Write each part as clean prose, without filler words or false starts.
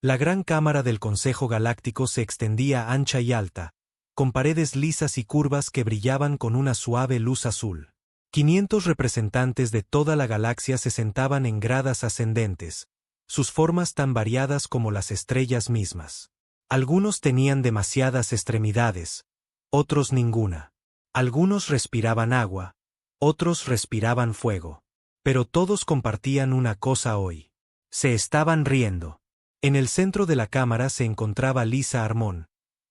La gran cámara del Consejo Galáctico se extendía ancha y alta, con paredes lisas y curvas que brillaban con una suave luz azul. 500 representantes de toda la galaxia se sentaban en gradas ascendentes, sus formas tan variadas como las estrellas mismas. Algunos tenían demasiadas extremidades, otros ninguna. Algunos respiraban agua, otros respiraban fuego. Pero todos compartían una cosa hoy. Se estaban riendo. En el centro de la cámara se encontraba Lisa Armón,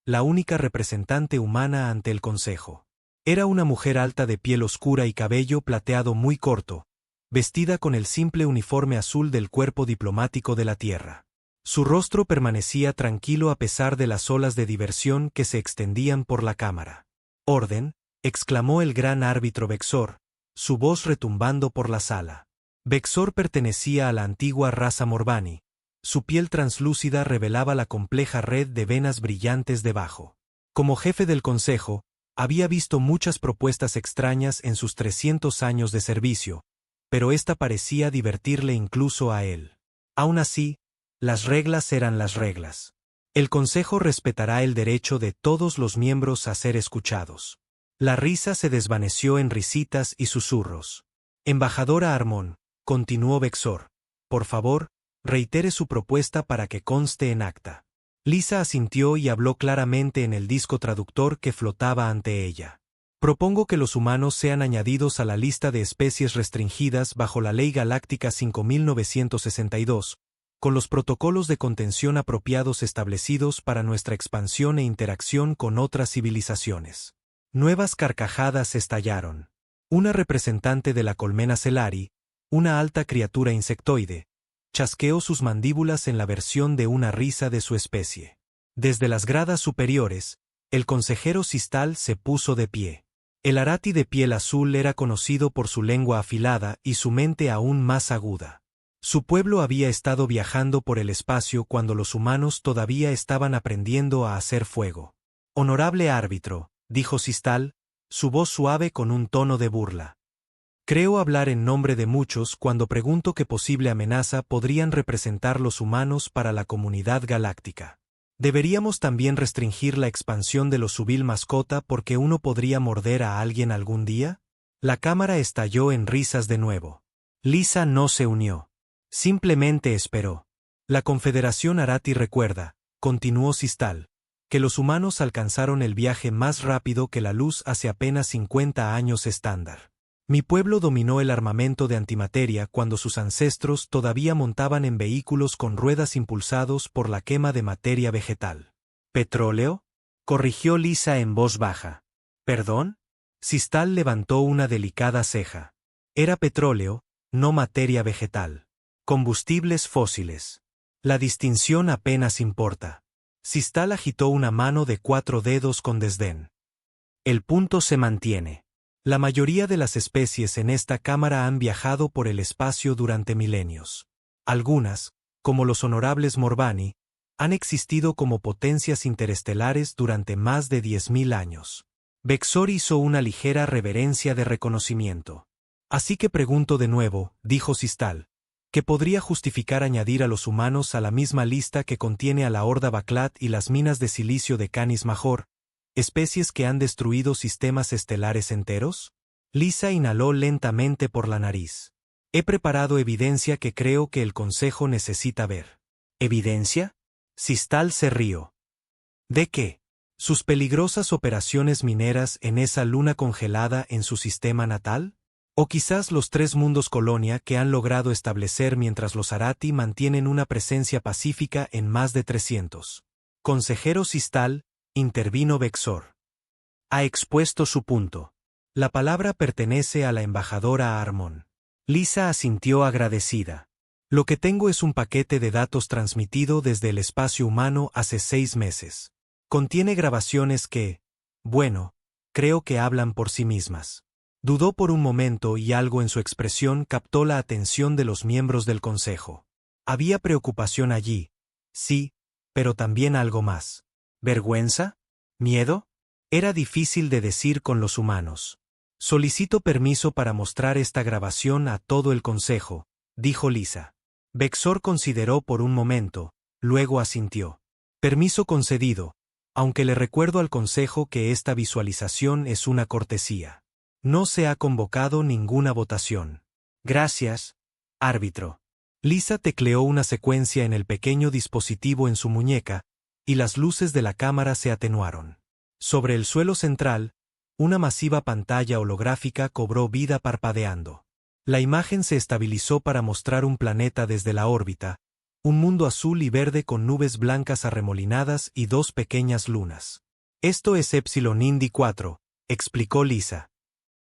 la única representante humana ante el Consejo. Era una mujer alta de piel oscura y cabello plateado muy corto, vestida con el simple uniforme azul del cuerpo diplomático de la Tierra. Su rostro permanecía tranquilo a pesar de las olas de diversión que se extendían por la cámara. «Orden», exclamó el gran árbitro Vexor, su voz retumbando por la sala. Vexor pertenecía a la antigua raza Morbani. Su piel translúcida revelaba la compleja red de venas brillantes debajo. Como jefe del Consejo, había visto muchas propuestas extrañas en sus 300 años de servicio, pero esta parecía divertirle incluso a él. Aún así, las reglas eran las reglas. El Consejo respetará el derecho de todos los miembros a ser escuchados. La risa se desvaneció en risitas y susurros. Embajadora Armón, continuó Vexor, por favor, reitere su propuesta para que conste en acta. Lisa asintió y habló claramente en el disco traductor que flotaba ante ella. Propongo que los humanos sean añadidos a la lista de especies restringidas bajo la Ley Galáctica 5962, con los protocolos de contención apropiados establecidos para nuestra expansión e interacción con otras civilizaciones. Nuevas carcajadas estallaron. Una representante de la colmena Celari, una alta criatura insectoide, chasqueó sus mandíbulas en la versión de una risa de su especie. Desde las gradas superiores, el consejero Sistal se puso de pie. El Arati de piel azul era conocido por su lengua afilada y su mente aún más aguda. Su pueblo había estado viajando por el espacio cuando los humanos todavía estaban aprendiendo a hacer fuego. Honorable árbitro, dijo Sistal, su voz suave con un tono de burla. Creo hablar en nombre de muchos cuando pregunto qué posible amenaza podrían representar los humanos para la comunidad galáctica. ¿Deberíamos también restringir la expansión de los Subil mascota porque uno podría morder a alguien algún día? La cámara estalló en risas de nuevo. Lisa no se unió. Simplemente esperó. La Confederación Arati recuerda, continuó Sistal, que los humanos alcanzaron el viaje más rápido que la luz hace apenas 50 años estándar. Mi pueblo dominó el armamento de antimateria cuando sus ancestros todavía montaban en vehículos con ruedas impulsados por la quema de materia vegetal. ¿Petróleo?, corrigió Lisa en voz baja. ¿Perdón? Sistal levantó una delicada ceja. Era petróleo, no materia vegetal. Combustibles fósiles. La distinción apenas importa. Sistal agitó una mano de 4 dedos con desdén. El punto se mantiene. La mayoría de las especies en esta cámara han viajado por el espacio durante milenios. Algunas, como los honorables Morbani, han existido como potencias interestelares durante más de 10.000 años. Vexor hizo una ligera reverencia de reconocimiento. Así que pregunto de nuevo, dijo Sistal, ¿qué podría justificar añadir a los humanos a la misma lista que contiene a la Horda Baklat y las minas de silicio de Canis Major? ¿Especies que han destruido sistemas estelares enteros? Lisa inhaló lentamente por la nariz. He preparado evidencia que creo que el Consejo necesita ver. ¿Evidencia? Sistal se rió. ¿De qué? ¿Sus peligrosas operaciones mineras en esa luna congelada en su sistema natal? ¿O quizás los 3 mundos colonia que han logrado establecer mientras los Arati mantienen una presencia pacífica en más de 300? Consejero Sistal, intervino Vexor. Ha expuesto su punto. La palabra pertenece a la embajadora Armón. Lisa asintió agradecida. Lo que tengo es un paquete de datos transmitido desde el espacio humano hace 6 meses. Contiene grabaciones que, bueno, creo que hablan por sí mismas. Dudó por un momento y algo en su expresión captó la atención de los miembros del Consejo. Había preocupación allí, sí, pero también algo más. ¿Vergüenza? ¿Miedo? Era difícil de decir con los humanos. Solicito permiso para mostrar esta grabación a todo el Consejo, dijo Lisa. Vexor consideró por un momento, luego asintió. Permiso concedido, aunque le recuerdo al Consejo que esta visualización es una cortesía. No se ha convocado ninguna votación. Gracias, árbitro. Lisa tecleó una secuencia en el pequeño dispositivo en su muñeca, y las luces de la cámara se atenuaron. Sobre el suelo central, una masiva pantalla holográfica cobró vida parpadeando. La imagen se estabilizó para mostrar un planeta desde la órbita, un mundo azul y verde con nubes blancas arremolinadas y dos pequeñas lunas. Esto es Epsilon Indi 4, explicó Lisa.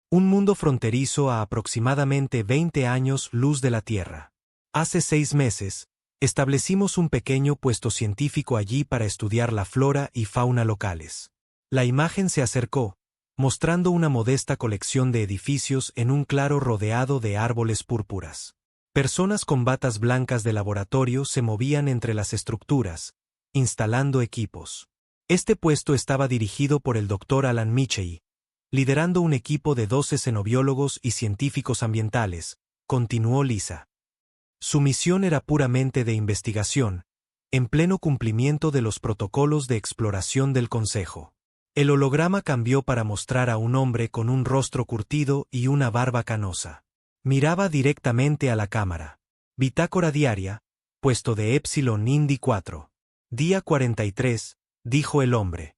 Un mundo fronterizo a aproximadamente 20 años luz de la Tierra. Hace 6 meses, establecimos un pequeño puesto científico allí para estudiar la flora y fauna locales. La imagen se acercó, mostrando una modesta colección de edificios en un claro rodeado de árboles púrpuras. Personas con batas blancas de laboratorio se movían entre las estructuras, instalando equipos. Este puesto estaba dirigido por el Dr. Alan Mitchell, liderando un equipo de 12 xenobiólogos y científicos ambientales, continuó Lisa. Su misión era puramente de investigación, en pleno cumplimiento de los protocolos de exploración del Consejo. El holograma cambió para mostrar a un hombre con un rostro curtido y una barba canosa. Miraba directamente a la cámara. Bitácora diaria, puesto de Epsilon Indi 4. Día 43, dijo el hombre.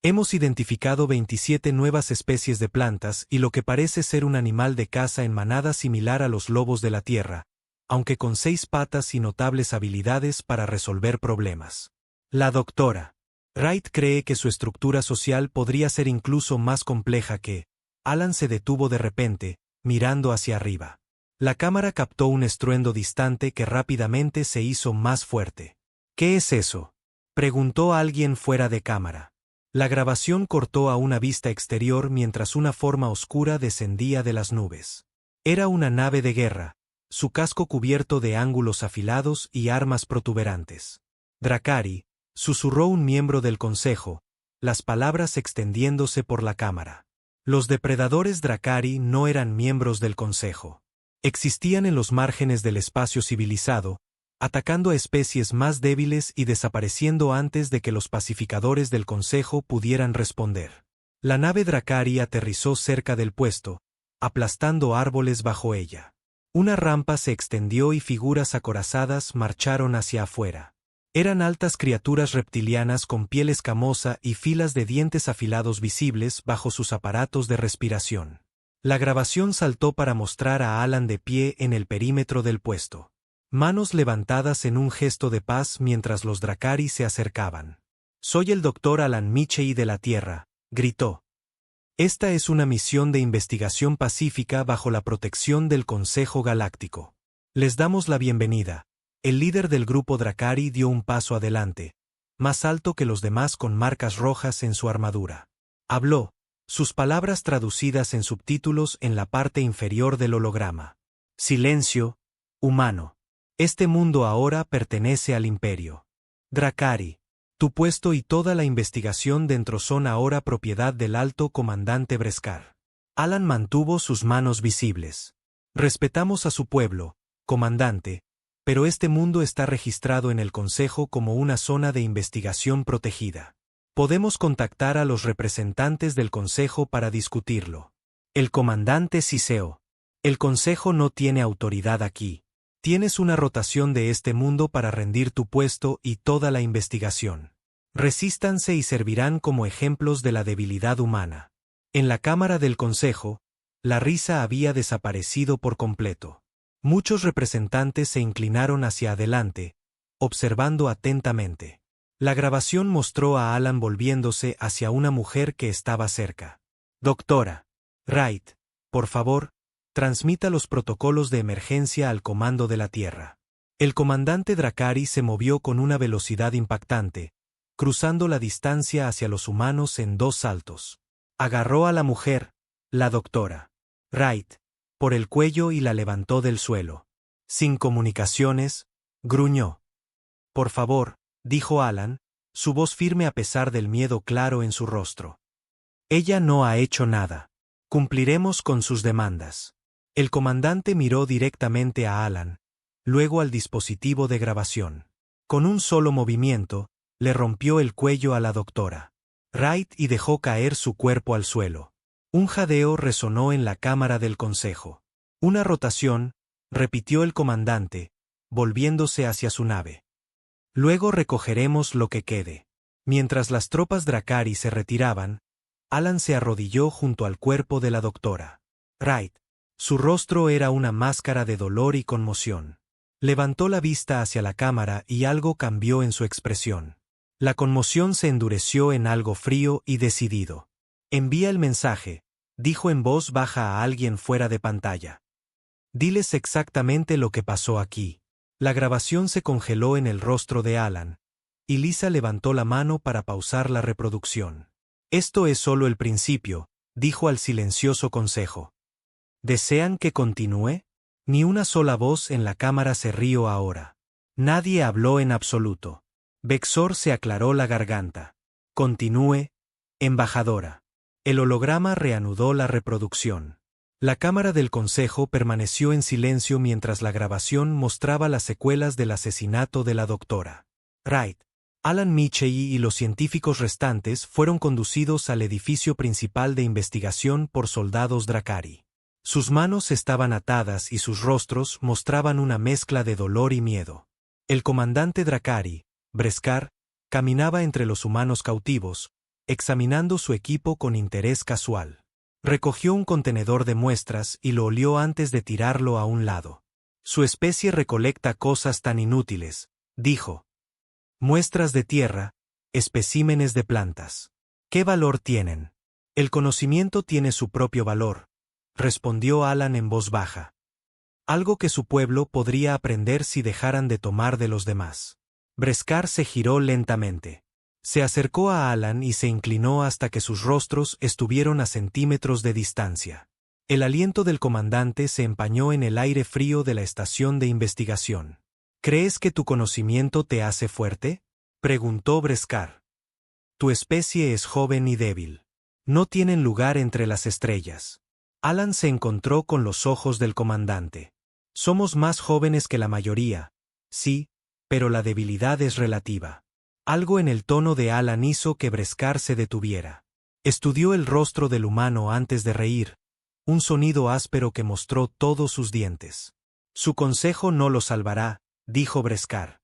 Hemos identificado 27 nuevas especies de plantas y lo que parece ser un animal de caza en manada similar a los lobos de la Tierra, aunque con 6 patas y notables habilidades para resolver problemas. La doctora Wright cree que su estructura social podría ser incluso más compleja que... Alan se detuvo de repente, mirando hacia arriba. La cámara captó un estruendo distante que rápidamente se hizo más fuerte. ¿Qué es eso?, preguntó alguien fuera de cámara. La grabación cortó a una vista exterior mientras una forma oscura descendía de las nubes. Era una nave de guerra, su casco cubierto de ángulos afilados y armas protuberantes. Dracari, susurró un miembro del Consejo, las palabras extendiéndose por la cámara. Los depredadores Dracari no eran miembros del Consejo. Existían en los márgenes del espacio civilizado, atacando a especies más débiles y desapareciendo antes de que los pacificadores del Consejo pudieran responder. La nave Dracari aterrizó cerca del puesto, aplastando árboles bajo ella. Una rampa se extendió y figuras acorazadas marcharon hacia afuera. Eran altas criaturas reptilianas con piel escamosa y filas de dientes afilados visibles bajo sus aparatos de respiración. La grabación saltó para mostrar a Alan de pie en el perímetro del puesto. Manos levantadas en un gesto de paz mientras los Dracari se acercaban. «Soy el Dr. Alan Mitchell de la Tierra», gritó. «Esta es una misión de investigación pacífica bajo la protección del Consejo Galáctico. Les damos la bienvenida». El líder del grupo Dracari dio un paso adelante, más alto que los demás con marcas rojas en su armadura. Habló, sus palabras traducidas en subtítulos en la parte inferior del holograma. «Silencio, humano. Este mundo ahora pertenece al Imperio. Dracari, tu puesto y toda la investigación dentro son ahora propiedad del Alto Comandante Beskar». Alan mantuvo sus manos visibles. «Respetamos a su pueblo, comandante, pero este mundo está registrado en el Consejo como una zona de investigación protegida. Podemos contactar a los representantes del Consejo para discutirlo». El comandante siseó. «El Consejo no tiene autoridad aquí. Tienes una rotación de este mundo para rendir tu puesto y toda la investigación. Resístanse y servirán como ejemplos de la debilidad humana». En la cámara del Consejo, la risa había desaparecido por completo. Muchos representantes se inclinaron hacia adelante, observando atentamente. La grabación mostró a Alan volviéndose hacia una mujer que estaba cerca. «Doctora Wright, por favor, transmita los protocolos de emergencia al comando de la Tierra». El comandante Dracari se movió con una velocidad impactante, cruzando la distancia hacia los humanos en 2 saltos. Agarró a la mujer, la doctora Wright, por el cuello y la levantó del suelo. «Sin comunicaciones», gruñó. «Por favor», dijo Alan, su voz firme a pesar del miedo claro en su rostro. «Ella no ha hecho nada. Cumpliremos con sus demandas». El comandante miró directamente a Alan, luego al dispositivo de grabación. Con un solo movimiento, le rompió el cuello a la doctora Wright y dejó caer su cuerpo al suelo. Un jadeo resonó en la cámara del consejo. Una rotación, repitió el comandante, volviéndose hacia su nave. Luego recogeremos lo que quede. Mientras las tropas Dracari se retiraban, Alan se arrodilló junto al cuerpo de la doctora Wright. Su rostro era una máscara de dolor y conmoción. Levantó la vista hacia la cámara y algo cambió en su expresión. La conmoción se endureció en algo frío y decidido. Envía el mensaje, dijo en voz baja a alguien fuera de pantalla. Diles exactamente lo que pasó aquí. La grabación se congeló en el rostro de Alan, y Lisa levantó la mano para pausar la reproducción. Esto es solo el principio, dijo al silencioso consejo. ¿Desean que continúe? Ni una sola voz en la cámara se rió ahora. Nadie habló en absoluto. Bexor se aclaró la garganta. Continúe, embajadora. El holograma reanudó la reproducción. La cámara del consejo permaneció en silencio mientras la grabación mostraba las secuelas del asesinato de la doctora Wright. Alan Michei y los científicos restantes fueron conducidos al edificio principal de investigación por soldados Dracari. Sus manos estaban atadas y sus rostros mostraban una mezcla de dolor y miedo. El comandante Dracari, Breskar, caminaba entre los humanos cautivos, examinando su equipo con interés casual. Recogió un contenedor de muestras y lo olió antes de tirarlo a un lado. Su especie recolecta cosas tan inútiles, dijo. Muestras de tierra, especímenes de plantas. ¿Qué valor tienen? El conocimiento tiene su propio valor, respondió Alan en voz baja. Algo que su pueblo podría aprender si dejaran de tomar de los demás. Breskar se giró lentamente. Se acercó a Alan y se inclinó hasta que sus rostros estuvieron a centímetros de distancia. El aliento del comandante se empañó en el aire frío de la estación de investigación. ¿Crees que tu conocimiento te hace fuerte?, preguntó Breskar. Tu especie es joven y débil. No tienen lugar entre las estrellas. Alan se encontró con los ojos del comandante. Somos más jóvenes que la mayoría, sí, pero la debilidad es relativa. Algo en el tono de Alan hizo que Breskar se detuviera. Estudió el rostro del humano antes de reír, un sonido áspero que mostró todos sus dientes. Su consejo no lo salvará, dijo Breskar.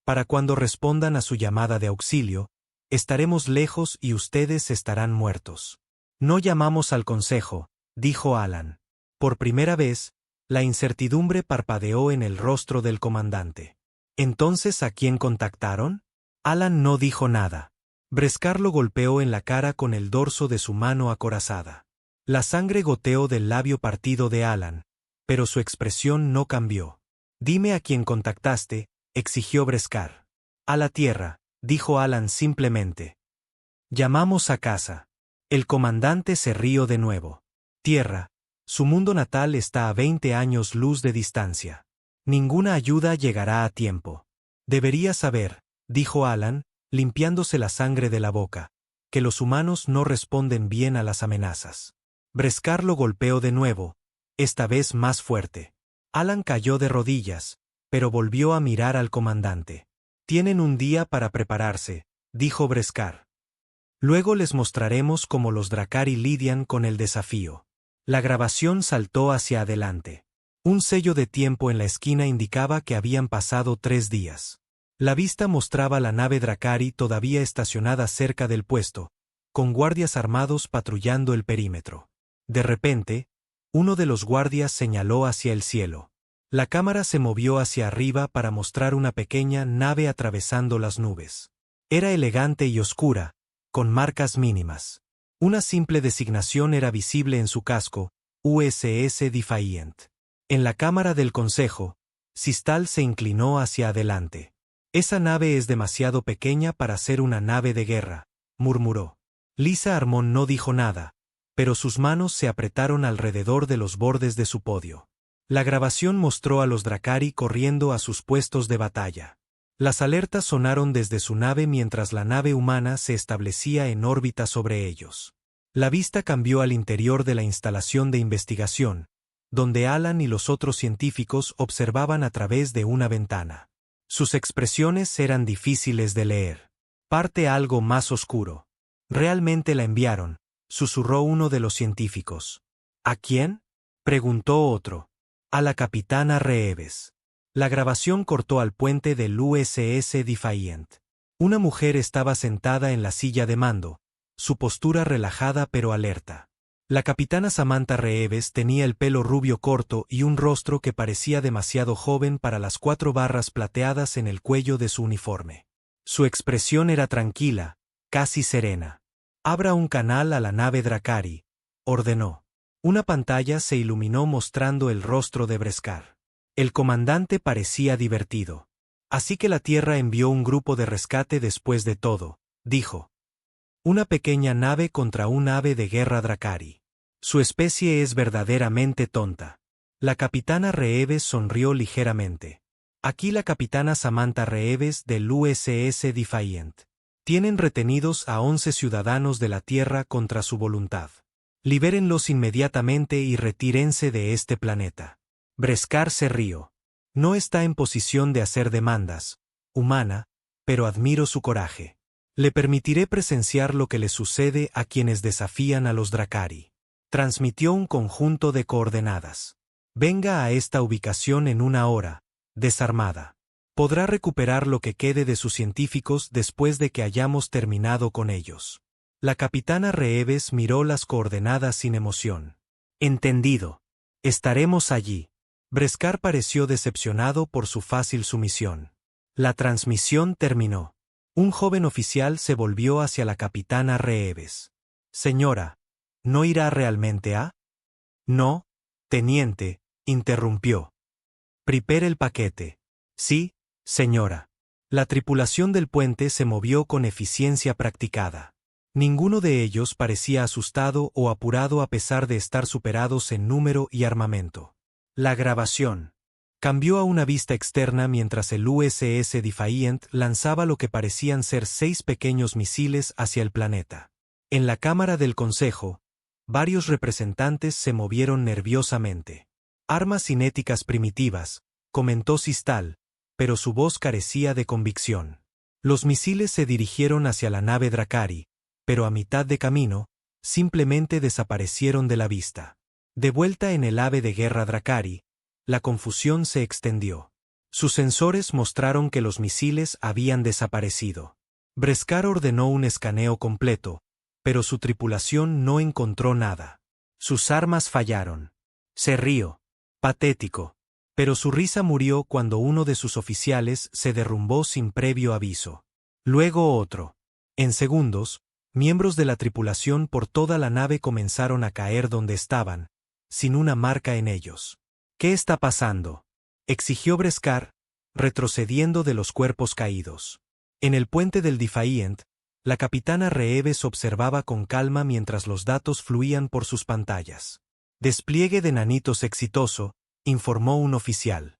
Para cuando respondan a su llamada de auxilio, estaremos lejos y ustedes estarán muertos. No llamamos al consejo, dijo Alan. Por primera vez, la incertidumbre parpadeó en el rostro del comandante. ¿Entonces a quién contactaron? Alan no dijo nada. Breskar lo golpeó en la cara con el dorso de su mano acorazada. La sangre goteó del labio partido de Alan, pero su expresión no cambió. Dime a quién contactaste, exigió Breskar. A la Tierra, dijo Alan simplemente. Llamamos a casa. El comandante se rió de nuevo. Tierra, su mundo natal está a 20 años luz de distancia. Ninguna ayuda llegará a tiempo. Debería saber, dijo Alan, limpiándose la sangre de la boca, que los humanos no responden bien a las amenazas. Breskar lo golpeó de nuevo, esta vez más fuerte. Alan cayó de rodillas, pero volvió a mirar al comandante. Tienen un día para prepararse, dijo Breskar. Luego les mostraremos cómo los Dracari lidian con el desafío. La grabación saltó hacia adelante. Un sello de tiempo en la esquina indicaba que habían pasado 3 días. La vista mostraba la nave Dracari todavía estacionada cerca del puesto, con guardias armados patrullando el perímetro. De repente, uno de los guardias señaló hacia el cielo. La cámara se movió hacia arriba para mostrar una pequeña nave atravesando las nubes. Era elegante y oscura, con marcas mínimas. Una simple designación era visible en su casco, USS Defiant. En la cámara del consejo, Sistal se inclinó hacia adelante. Esa nave es demasiado pequeña para ser una nave de guerra, murmuró. Lisa Armon no dijo nada, pero sus manos se apretaron alrededor de los bordes de su podio. La grabación mostró a los Dracari corriendo a sus puestos de batalla. Las alertas sonaron desde su nave mientras la nave humana se establecía en órbita sobre ellos. La vista cambió al interior de la instalación de investigación, donde Alan y los otros científicos observaban a través de una ventana. Sus expresiones eran difíciles de leer. Parte algo más oscuro. Realmente la enviaron, susurró uno de los científicos. ¿A quién? Preguntó otro. A la capitana Reeves. La grabación cortó al puente del USS Defiant. Una mujer estaba sentada en la silla de mando, su postura relajada pero alerta. La capitana Samantha Reeves tenía el pelo rubio corto y un rostro que parecía demasiado joven para las 4 barras plateadas en el cuello de su uniforme. Su expresión era tranquila, casi serena. «Abra un canal a la nave Dracari», ordenó. Una pantalla se iluminó mostrando el rostro de Beskar. El comandante parecía divertido. «Así que la Tierra envió un grupo de rescate después de todo», dijo. «Una pequeña nave contra un ave de guerra Dracari. Su especie es verdaderamente tonta». La capitana Reeves sonrió ligeramente. «Aquí la capitana Samantha Reeves del USS Defiant. Tienen retenidos a 11 ciudadanos de la Tierra contra su voluntad. Libérenlos inmediatamente y retírense de este planeta». Beskar se rió. «No está en posición de hacer demandas, humana, pero admiro su coraje. Le permitiré presenciar lo que le sucede a quienes desafían a los Dracari». Transmitió un conjunto de coordenadas. «Venga a esta ubicación en 1 hora, desarmada. Podrá recuperar lo que quede de sus científicos después de que hayamos terminado con ellos». La capitana Reeves miró las coordenadas sin emoción. «Entendido. Estaremos allí». Beskar pareció decepcionado por su fácil sumisión. La transmisión terminó. Un joven oficial se volvió hacia la capitana Reeves. «Señora, ¿no irá realmente a?» «No, teniente», interrumpió. «Prepare el paquete». «Sí, señora». La tripulación del puente se movió con eficiencia practicada. Ninguno de ellos parecía asustado o apurado a pesar de estar superados en número y armamento. La grabación cambió a una vista externa mientras el USS Defiant lanzaba lo que parecían ser 6 pequeños misiles hacia el planeta. En la cámara del Consejo, varios representantes se movieron nerviosamente. «Armas cinéticas primitivas», comentó Sistal, pero su voz carecía de convicción. Los misiles se dirigieron hacia la nave Dracari, pero a mitad de camino, simplemente desaparecieron de la vista. De vuelta en el ave de guerra Dracari, la confusión se extendió. Sus sensores mostraron que los misiles habían desaparecido. Beskar ordenó un escaneo completo, pero su tripulación no encontró nada. Sus armas fallaron. Se rió. Patético. Pero su risa murió cuando uno de sus oficiales se derrumbó sin previo aviso. Luego otro. En segundos, miembros de la tripulación por toda la nave comenzaron a caer donde estaban, sin una marca en ellos. «¿Qué está pasando?», exigió Beskar, retrocediendo de los cuerpos caídos. En el puente del Defiant, la capitana Reeves observaba con calma mientras los datos fluían por sus pantallas. «Despliegue de nanitos exitoso», informó un oficial.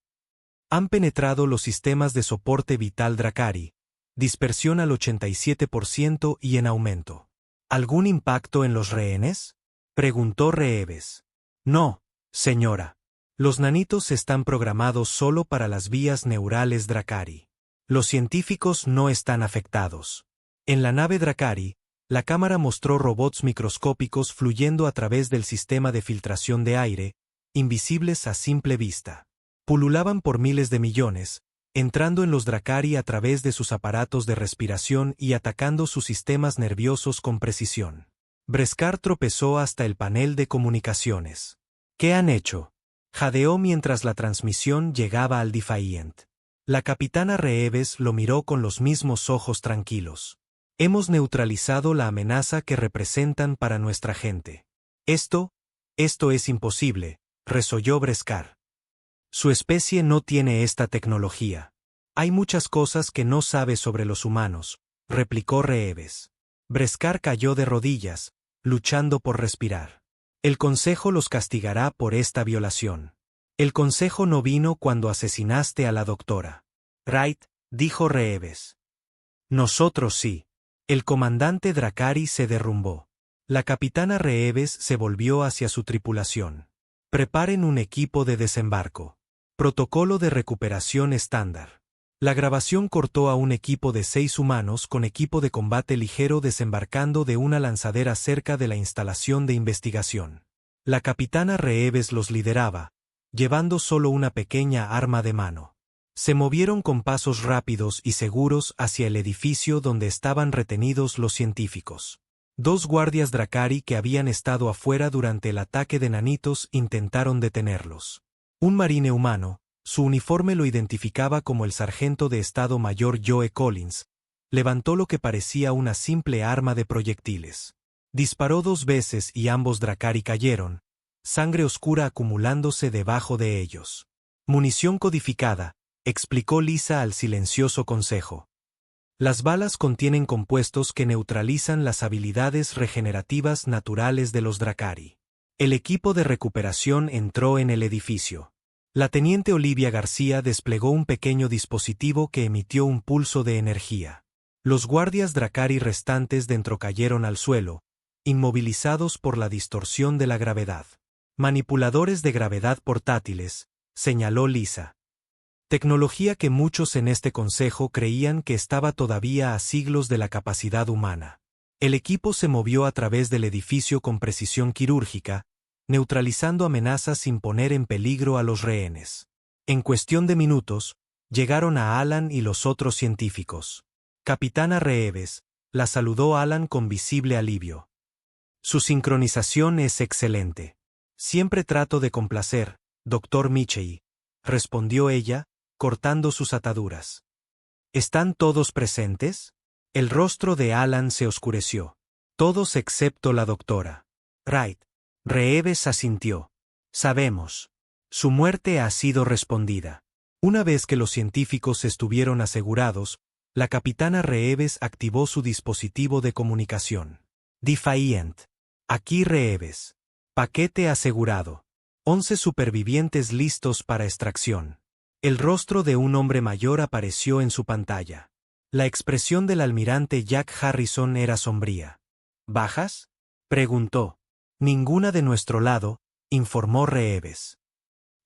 «Han penetrado los sistemas de soporte vital Dracari. Dispersión al 87% y en aumento». «¿Algún impacto en los rehenes?», preguntó Reeves. «No, señora. Los nanitos están programados solo para las vías neurales Dracari. Los científicos no están afectados». En la nave Dracari, la cámara mostró robots microscópicos fluyendo a través del sistema de filtración de aire, invisibles a simple vista. Pululaban por miles de millones, entrando en los Dracari a través de sus aparatos de respiración y atacando sus sistemas nerviosos con precisión. Beskar tropezó hasta el panel de comunicaciones. «¿Qué han hecho?», jadeó mientras la transmisión llegaba al Defiant. La capitana Reeves lo miró con los mismos ojos tranquilos. «Hemos neutralizado la amenaza que representan para nuestra gente». Esto es imposible», resolló Beskar. «Su especie no tiene esta tecnología. Hay muchas cosas que no sabe sobre los humanos», replicó Reeves. Beskar cayó de rodillas, luchando por respirar. «El Consejo los castigará por esta violación. El Consejo no vino cuando asesinaste a la doctora Wright», dijo Reeves. «Nosotros sí». El comandante Dracari se derrumbó. La capitana Reeves se volvió hacia su tripulación. «Preparen un equipo de desembarco. Protocolo de recuperación estándar». La grabación cortó a un equipo de 6 humanos con equipo de combate ligero desembarcando de una lanzadera cerca de la instalación de investigación. La capitana Reeves los lideraba, llevando solo una pequeña arma de mano. Se movieron con pasos rápidos y seguros hacia el edificio donde estaban retenidos los científicos. 2 guardias Dracari que habían estado afuera durante el ataque de nanitos intentaron detenerlos. Un marine humano, su uniforme lo identificaba como el sargento de Estado Mayor Joe Collins, levantó lo que parecía una simple arma de proyectiles. Disparó 2 veces y ambos Dracari cayeron, sangre oscura acumulándose debajo de ellos. Munición codificada, explicó Lisa al silencioso consejo. Las balas contienen compuestos que neutralizan las habilidades regenerativas naturales de los Dracari. El equipo de recuperación entró en el edificio. La teniente Olivia García desplegó un pequeño dispositivo que emitió un pulso de energía. Los guardias Dracari restantes dentro cayeron al suelo, inmovilizados por la distorsión de la gravedad. Manipuladores de gravedad portátiles, señaló Lisa. Tecnología que muchos en este consejo creían que estaba todavía a siglos de la capacidad humana. El equipo se movió a través del edificio con precisión quirúrgica, neutralizando amenazas sin poner en peligro a los rehenes. En cuestión de minutos, llegaron a Alan y los otros científicos. Capitana Reeves, la saludó Alan con visible alivio. Su sincronización es excelente. Siempre trato de complacer, Dr. Michei, respondió ella, cortando sus ataduras. ¿Están todos presentes? El rostro de Alan se oscureció. Todos excepto la doctora. Right. Reeves asintió. Sabemos. Su muerte ha sido respondida. Una vez que los científicos estuvieron asegurados, la capitana Reeves activó su dispositivo de comunicación. Defiant. Aquí Reeves. Paquete asegurado. 11 supervivientes listos para extracción. El rostro de un hombre mayor apareció en su pantalla. La expresión del almirante Jack Harrison era sombría. ¿Bajas? Preguntó. Ninguna de nuestro lado, informó Reeves.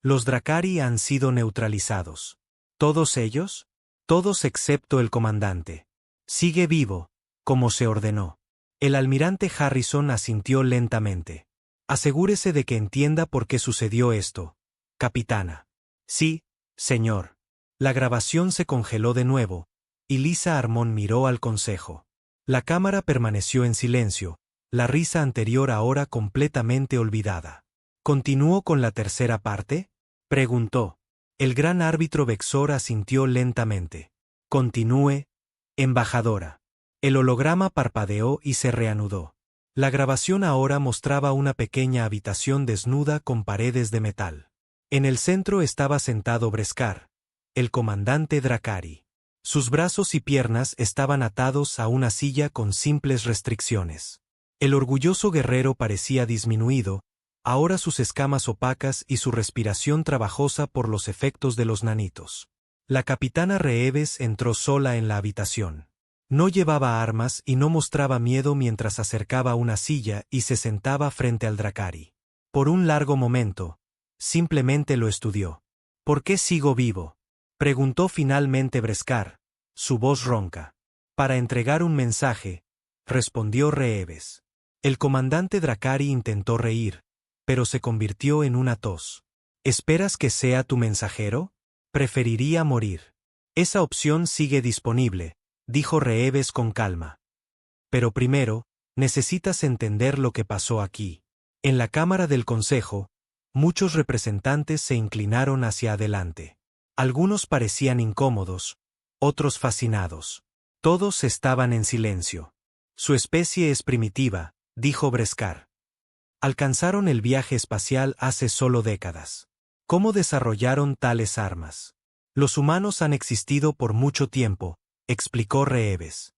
Los Dracari han sido neutralizados. ¿Todos ellos? Todos excepto el comandante. Sigue vivo, como se ordenó. El almirante Harrison asintió lentamente. Asegúrese de que entienda por qué sucedió esto, capitana. Sí, señor. La grabación se congeló de nuevo, y Lisa Armón miró al consejo. La cámara permaneció en silencio, la risa anterior ahora completamente olvidada. ¿Continuó con la tercera parte? Preguntó. El gran árbitro Vexor asintió lentamente. Continúe, embajadora. El holograma parpadeó y se reanudó. La grabación ahora mostraba una pequeña habitación desnuda con paredes de metal. En el centro estaba sentado Breskar, el comandante Dracari. Sus brazos y piernas estaban atados a una silla con simples restricciones. El orgulloso guerrero parecía disminuido, ahora sus escamas opacas y su respiración trabajosa por los efectos de los nanitos. La capitana Reeves entró sola en la habitación. No llevaba armas y no mostraba miedo mientras acercaba una silla y se sentaba frente al Dracari. Por un largo momento, simplemente lo estudió. ¿Por qué sigo vivo?, preguntó finalmente Breskar, su voz ronca. Para entregar un mensaje, respondió Reeves. El comandante Dracari intentó reír, pero se convirtió en una tos. ¿Esperas que sea tu mensajero? Preferiría morir. Esa opción sigue disponible, dijo Reeves con calma. Pero primero, necesitas entender lo que pasó aquí. En la Cámara del Consejo, muchos representantes se inclinaron hacia adelante. Algunos parecían incómodos, otros fascinados. Todos estaban en silencio. Su especie es primitiva, dijo Breskar. Alcanzaron el viaje espacial hace solo décadas. ¿Cómo desarrollaron tales armas? Los humanos han existido por mucho tiempo, explicó Reeves.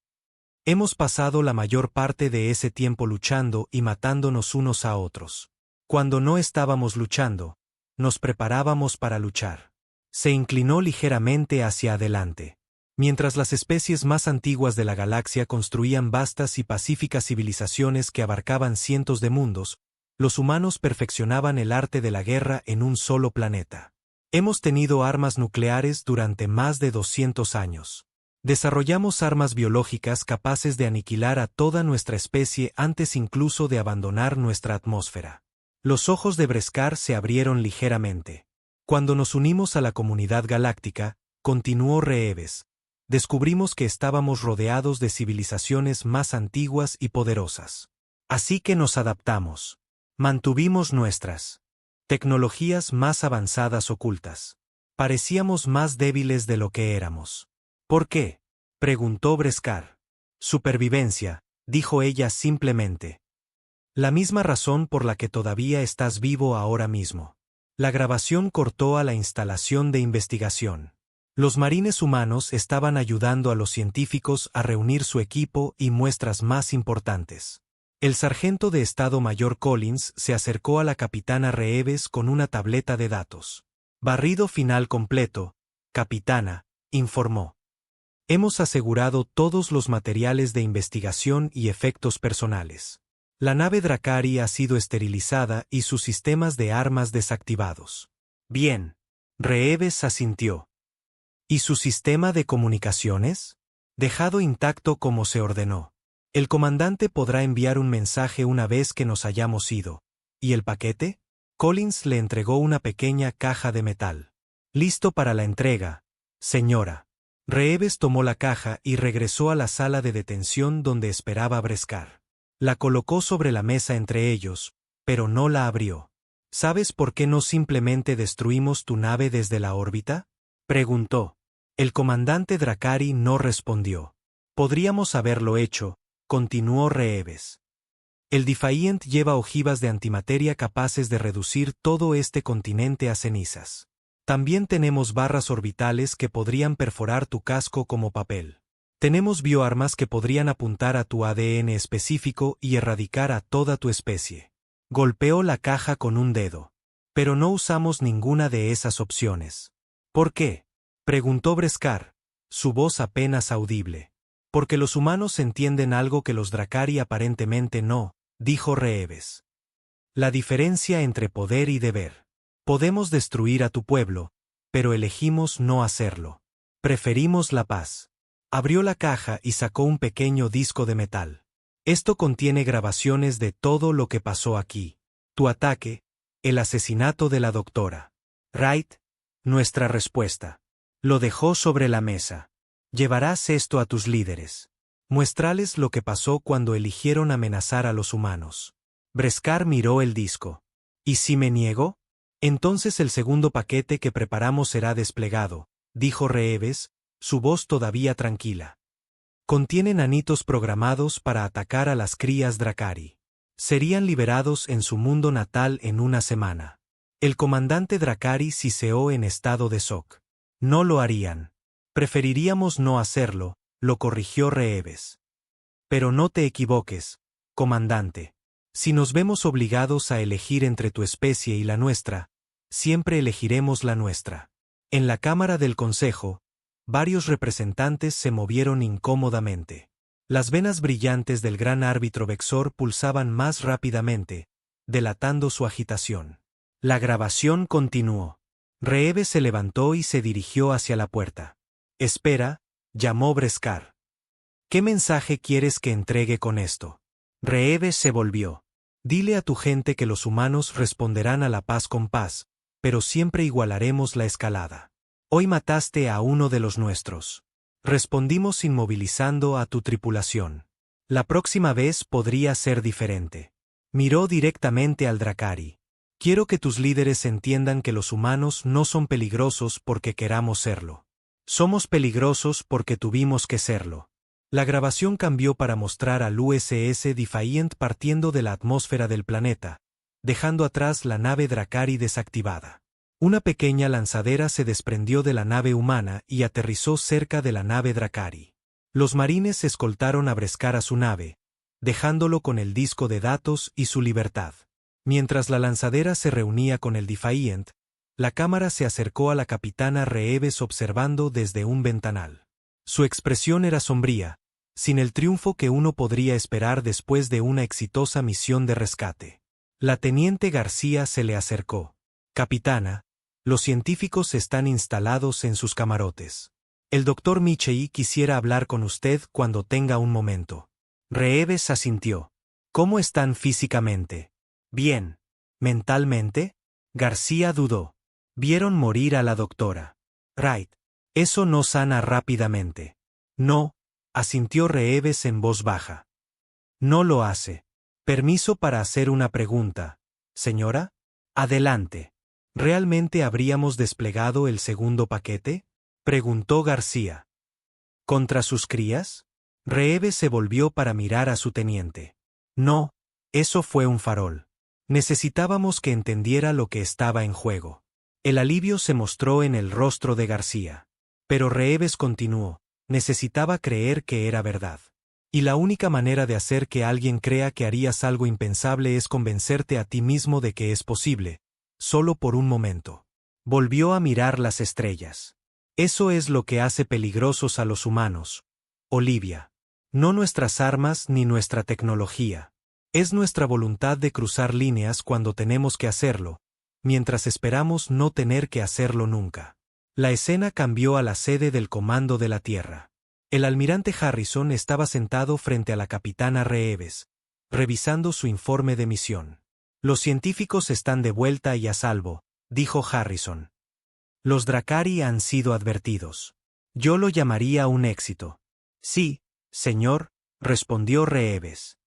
Hemos pasado la mayor parte de ese tiempo luchando y matándonos unos a otros. Cuando no estábamos luchando, nos preparábamos para luchar. Se inclinó ligeramente hacia adelante. Mientras las especies más antiguas de la galaxia construían vastas y pacíficas civilizaciones que abarcaban cientos de mundos, los humanos perfeccionaban el arte de la guerra en un solo planeta. Hemos tenido armas nucleares durante más de 200 años. Desarrollamos armas biológicas capaces de aniquilar a toda nuestra especie antes incluso de abandonar nuestra atmósfera. Los ojos de Beskar se abrieron ligeramente. Cuando nos unimos a la comunidad galáctica, continuó Reeves, descubrimos que estábamos rodeados de civilizaciones más antiguas y poderosas. Así que nos adaptamos. Mantuvimos nuestras tecnologías más avanzadas ocultas. Parecíamos más débiles de lo que éramos. ¿Por qué?, preguntó Beskar. Supervivencia, dijo ella simplemente. La misma razón por la que todavía estás vivo ahora mismo. La grabación cortó a la instalación de investigación. Los marines humanos estaban ayudando a los científicos a reunir su equipo y muestras más importantes. El sargento de Estado Mayor Collins se acercó a la capitana Reeves con una tableta de datos. Barrido final completo, capitana, informó. Hemos asegurado todos los materiales de investigación y efectos personales. La nave Dracari ha sido esterilizada y sus sistemas de armas desactivados. Bien. Reeves asintió. ¿Y su sistema de comunicaciones? Dejado intacto como se ordenó. El comandante podrá enviar un mensaje una vez que nos hayamos ido. ¿Y el paquete? Collins le entregó una pequeña caja de metal. Listo para la entrega, señora. Reeves tomó la caja y regresó a la sala de detención donde esperaba Beskar. La colocó sobre la mesa entre ellos, pero no la abrió. ¿Sabes por qué no simplemente destruimos tu nave desde la órbita?, preguntó. El comandante Dracari no respondió. Podríamos haberlo hecho, continuó Reeves. El Defiant lleva ojivas de antimateria capaces de reducir todo este continente a cenizas. También tenemos barras orbitales que podrían perforar tu casco como papel. Tenemos bioarmas que podrían apuntar a tu ADN específico y erradicar a toda tu especie. Golpeó la caja con un dedo. Pero no usamos ninguna de esas opciones. ¿Por qué?, preguntó Beskar, su voz apenas audible. Porque los humanos entienden algo que los Dracari aparentemente no, dijo Reeves. La diferencia entre poder y deber. Podemos destruir a tu pueblo, pero elegimos no hacerlo. Preferimos la paz. Abrió la caja y sacó un pequeño disco de metal. Esto contiene grabaciones de todo lo que pasó aquí. Tu ataque, el asesinato de la doctora Wright, nuestra respuesta. Lo dejó sobre la mesa. Llevarás esto a tus líderes. Muéstrales lo que pasó cuando eligieron amenazar a los humanos. Beskar miró el disco. ¿Y si me niego? Entonces el segundo paquete que preparamos será desplegado, dijo Reeves, su voz todavía tranquila. Contiene nanitos programados para atacar a las crías Dracari. Serían liberados en su mundo natal en una semana. El comandante Dracari siseó en estado de shock. No lo harían. Preferiríamos no hacerlo, lo corrigió Reeves. Pero no te equivoques, comandante. Si nos vemos obligados a elegir entre tu especie y la nuestra, siempre elegiremos la nuestra. En la Cámara del Consejo, varios representantes se movieron incómodamente. Las venas brillantes del gran árbitro Vexor pulsaban más rápidamente, delatando su agitación. La grabación continuó. Reeves se levantó y se dirigió hacia la puerta. Espera, llamó Beskar. ¿Qué mensaje quieres que entregue con esto? Reeves se volvió. Dile a tu gente que los humanos responderán a la paz con paz, pero siempre igualaremos la escalada. Hoy mataste a uno de los nuestros. Respondimos inmovilizando a tu tripulación. La próxima vez podría ser diferente. Miró directamente al Dracari. Quiero que tus líderes entiendan que los humanos no son peligrosos porque queramos serlo. Somos peligrosos porque tuvimos que serlo. La grabación cambió para mostrar al USS Defiant partiendo de la atmósfera del planeta, dejando atrás la nave Dracari desactivada. Una pequeña lanzadera se desprendió de la nave humana y aterrizó cerca de la nave Dracari. Los marines escoltaron a Beskar a su nave, dejándolo con el disco de datos y su libertad. Mientras la lanzadera se reunía con el Defiant, la cámara se acercó a la capitana Reeves observando desde un ventanal. Su expresión era sombría, sin el triunfo que uno podría esperar después de una exitosa misión de rescate. La teniente García se le acercó. Capitana, Los científicos están instalados en sus camarotes. El doctor Michei quisiera hablar con usted cuando tenga un momento. Reeves asintió. ¿Cómo están físicamente? Bien. ¿Mentalmente? García dudó. Vieron morir a la doctora Wright. Eso no sana rápidamente. No, asintió Reeves en voz baja. No lo hace. Permiso para hacer una pregunta, señora. Adelante. ¿Realmente habríamos desplegado el segundo paquete? Preguntó García. ¿Contra sus crías? Reeves se volvió para mirar a su teniente. No, eso fue un farol. Necesitábamos que entendiera lo que estaba en juego. El alivio se mostró en el rostro de García. Pero Reeves continuó. Necesitaba creer que era verdad. Y la única manera de hacer que alguien crea que harías algo impensable es convencerte a ti mismo de que es posible, solo por un momento. Volvió a mirar las estrellas. Eso es lo que hace peligrosos a los humanos, Olivia. No nuestras armas ni nuestra tecnología. Es nuestra voluntad de cruzar líneas cuando tenemos que hacerlo, mientras esperamos no tener que hacerlo nunca. La escena cambió a la sede del Comando de la Tierra. El almirante Harrison estaba sentado frente a la capitana Reeves, revisando su informe de misión. Los científicos están de vuelta y a salvo, dijo Harrison. Los Dracari han sido advertidos. Yo lo llamaría un éxito. Sí, señor, respondió Reeves.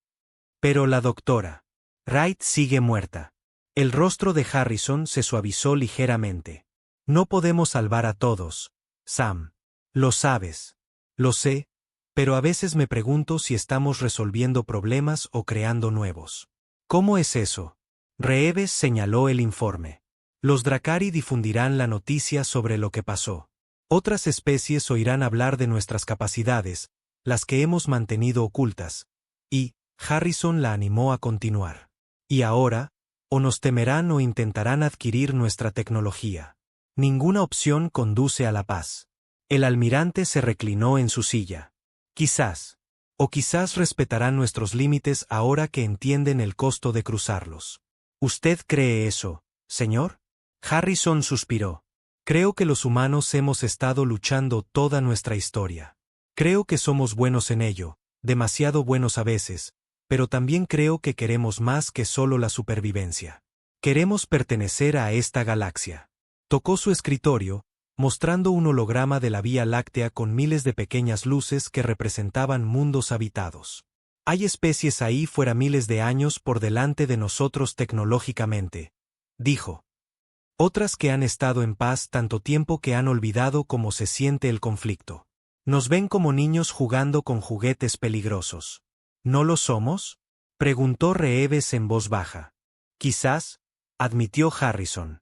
Pero la doctora Wright sigue muerta. El rostro de Harrison se suavizó ligeramente. No podemos salvar a todos, Sam. Lo sabes. Lo sé, pero a veces me pregunto si estamos resolviendo problemas o creando nuevos. ¿Cómo es eso? Reeves señaló el informe. Los Dracari difundirán la noticia sobre lo que pasó. Otras especies oirán hablar de nuestras capacidades, las que hemos mantenido ocultas. Y Harrison la animó a continuar. Y ahora, o nos temerán o intentarán adquirir nuestra tecnología. Ninguna opción conduce a la paz. El almirante se reclinó en su silla. Quizás, o quizás respetarán nuestros límites ahora que entienden el costo de cruzarlos. ¿Usted cree eso, señor? Harrison suspiró. Creo que los humanos hemos estado luchando toda nuestra historia. Creo que somos buenos en ello, demasiado buenos a veces, pero también creo que queremos más que solo la supervivencia. Queremos pertenecer a esta galaxia. Tocó su escritorio, mostrando un holograma de la Vía Láctea con miles de pequeñas luces que representaban mundos habitados. Hay especies ahí fuera miles de años por delante de nosotros tecnológicamente, dijo. Otras que han estado en paz tanto tiempo que han olvidado cómo se siente el conflicto. Nos ven como niños jugando con juguetes peligrosos. ¿No lo somos? Preguntó Reeves en voz baja. Quizás, admitió Harrison.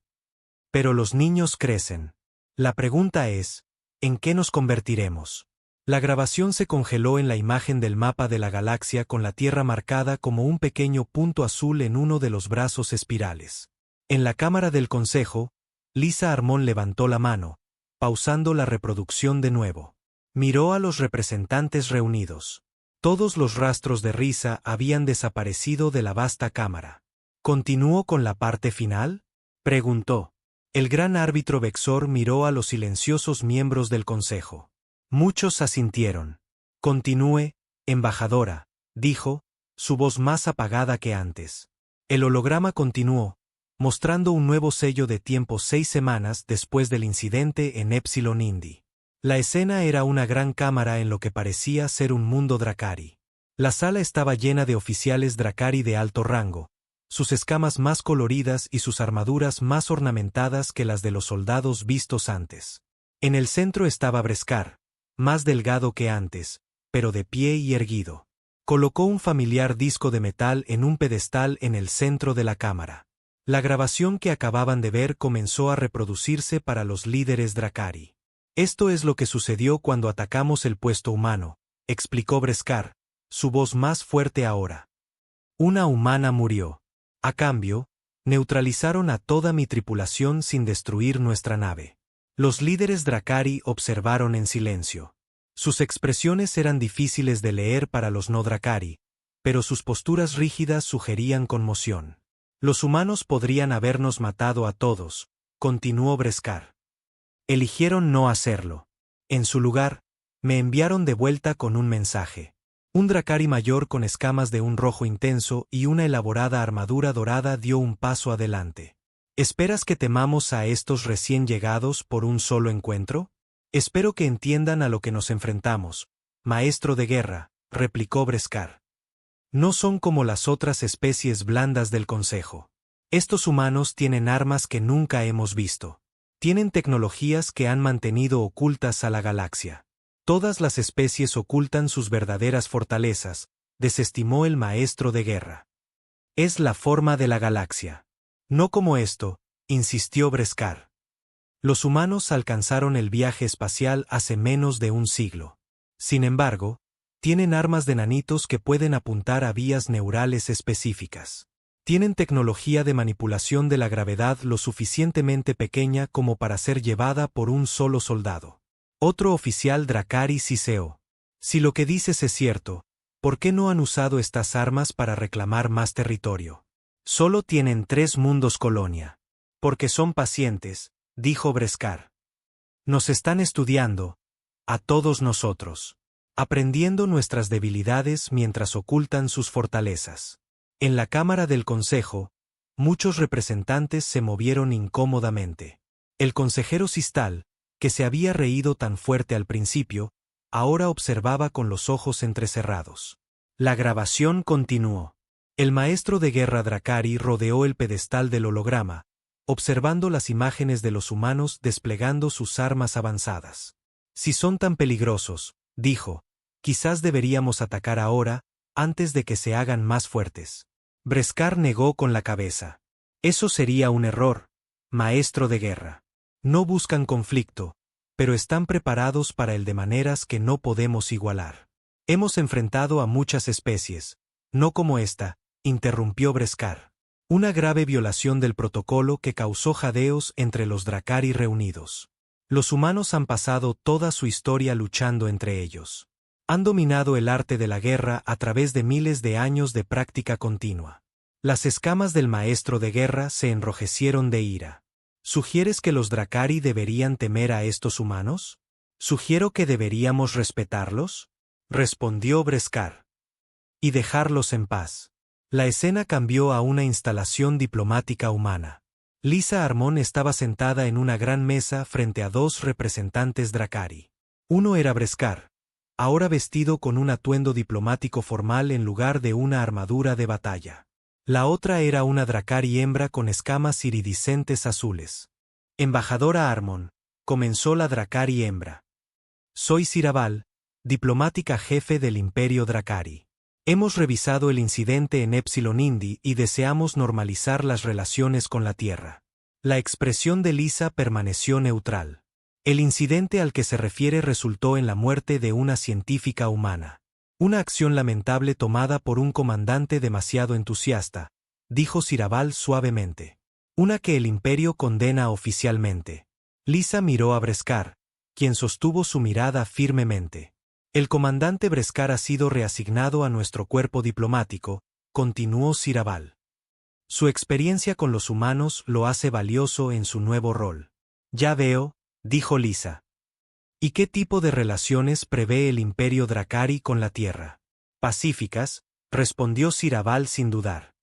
Pero los niños crecen. La pregunta es, ¿en qué nos convertiremos? La grabación se congeló en la imagen del mapa de la galaxia con la Tierra marcada como un pequeño punto azul en uno de los brazos espirales. En la cámara del consejo, Lisa Armón levantó la mano, pausando la reproducción de nuevo. Miró a los representantes reunidos. Todos los rastros de risa habían desaparecido de la vasta cámara. ¿Continuó con la parte final? Preguntó. El gran árbitro Vexor miró a los silenciosos miembros del consejo. Muchos asintieron. Continúe, embajadora, dijo, su voz más apagada que antes. El holograma continuó, mostrando un nuevo sello de tiempo 6 semanas después del incidente en Epsilon Indi. La escena era una gran cámara en lo que parecía ser un mundo Dracari. La sala estaba llena de oficiales Dracari de alto rango, sus escamas más coloridas y sus armaduras más ornamentadas que las de los soldados vistos antes. En el centro estaba Breskar, más delgado que antes, pero de pie y erguido. Colocó un familiar disco de metal en un pedestal en el centro de la cámara. La grabación que acababan de ver comenzó a reproducirse para los líderes Dracari. Esto es lo que sucedió cuando atacamos el puesto humano, explicó Breskar, su voz más fuerte ahora. Una humana murió. A cambio, neutralizaron a toda mi tripulación sin destruir nuestra nave. Los líderes Dracari observaron en silencio. Sus expresiones eran difíciles de leer para los no Dracari, pero sus posturas rígidas sugerían conmoción. Los humanos podrían habernos matado a todos, continuó Beskar. Eligieron no hacerlo. En su lugar, me enviaron de vuelta con un mensaje. Un Dracari mayor con escamas de un rojo intenso y una elaborada armadura dorada dio un paso adelante. ¿Esperas que temamos a estos recién llegados por un solo encuentro? Espero que entiendan a lo que nos enfrentamos, maestro de guerra, replicó Beskar. No son como las otras especies blandas del Consejo. Estos humanos tienen armas que nunca hemos visto. Tienen tecnologías que han mantenido ocultas a la galaxia. Todas las especies ocultan sus verdaderas fortalezas, desestimó el maestro de guerra. Es la forma de la galaxia. No como esto, insistió Beskar. Los humanos alcanzaron el viaje espacial hace menos de un siglo. Sin embargo, tienen armas de nanitos que pueden apuntar a vías neurales específicas. Tienen tecnología de manipulación de la gravedad lo suficientemente pequeña como para ser llevada por un solo soldado. Otro oficial Dracari siseó. Si lo que dices es cierto, ¿por qué no han usado estas armas para reclamar más territorio? Solo tienen 3 mundos colonia. Porque son pacientes, dijo Beskar. Nos están estudiando, a todos nosotros, aprendiendo nuestras debilidades mientras ocultan sus fortalezas. En la Cámara del Consejo, muchos representantes se movieron incómodamente. El consejero Sistal, que se había reído tan fuerte al principio, ahora observaba con los ojos entrecerrados. La grabación continuó. El maestro de guerra Dracari rodeó el pedestal del holograma, observando las imágenes de los humanos desplegando sus armas avanzadas. Si son tan peligrosos, dijo, quizás deberíamos atacar ahora, antes de que se hagan más fuertes. Beskar negó con la cabeza. Eso sería un error, maestro de guerra. No buscan conflicto, pero están preparados para el de maneras que no podemos igualar. Hemos enfrentado a muchas especies, no como esta, interrumpió Beskar. Una grave violación del protocolo que causó jadeos entre los Dracari reunidos. Los humanos han pasado toda su historia luchando entre ellos. Han dominado el arte de la guerra a través de miles de años de práctica continua. Las escamas del maestro de guerra se enrojecieron de ira. ¿Sugieres que los Dracari deberían temer a estos humanos? ¿Sugiero que deberíamos respetarlos? Respondió Beskar. Y dejarlos en paz. La escena cambió a una instalación diplomática humana. Lisa Armón estaba sentada en una gran mesa frente a 2 representantes Dracari. Uno era Beskar, ahora vestido con un atuendo diplomático formal en lugar de una armadura de batalla. La otra era una Dracari hembra con escamas iridiscentes azules. Embajadora Armon, comenzó la Dracari hembra. Soy Siraval, diplomática jefe del Imperio Dracari. Hemos revisado el incidente en Epsilon Indi y deseamos normalizar las relaciones con la Tierra. La expresión de Lisa permaneció neutral. El incidente al que se refiere resultó en la muerte de una científica humana. Una acción lamentable tomada por un comandante demasiado entusiasta, dijo Siraval suavemente. Una que el Imperio condena oficialmente. Lisa miró a Beskar, quien sostuvo su mirada firmemente. El comandante Beskar ha sido reasignado a nuestro cuerpo diplomático, continuó Siraval. Su experiencia con los humanos lo hace valioso en su nuevo rol. Ya veo, dijo Lisa. ¿Y qué tipo de relaciones prevé el Imperio Dracari con la Tierra? Pacíficas, respondió Siraval sin dudar.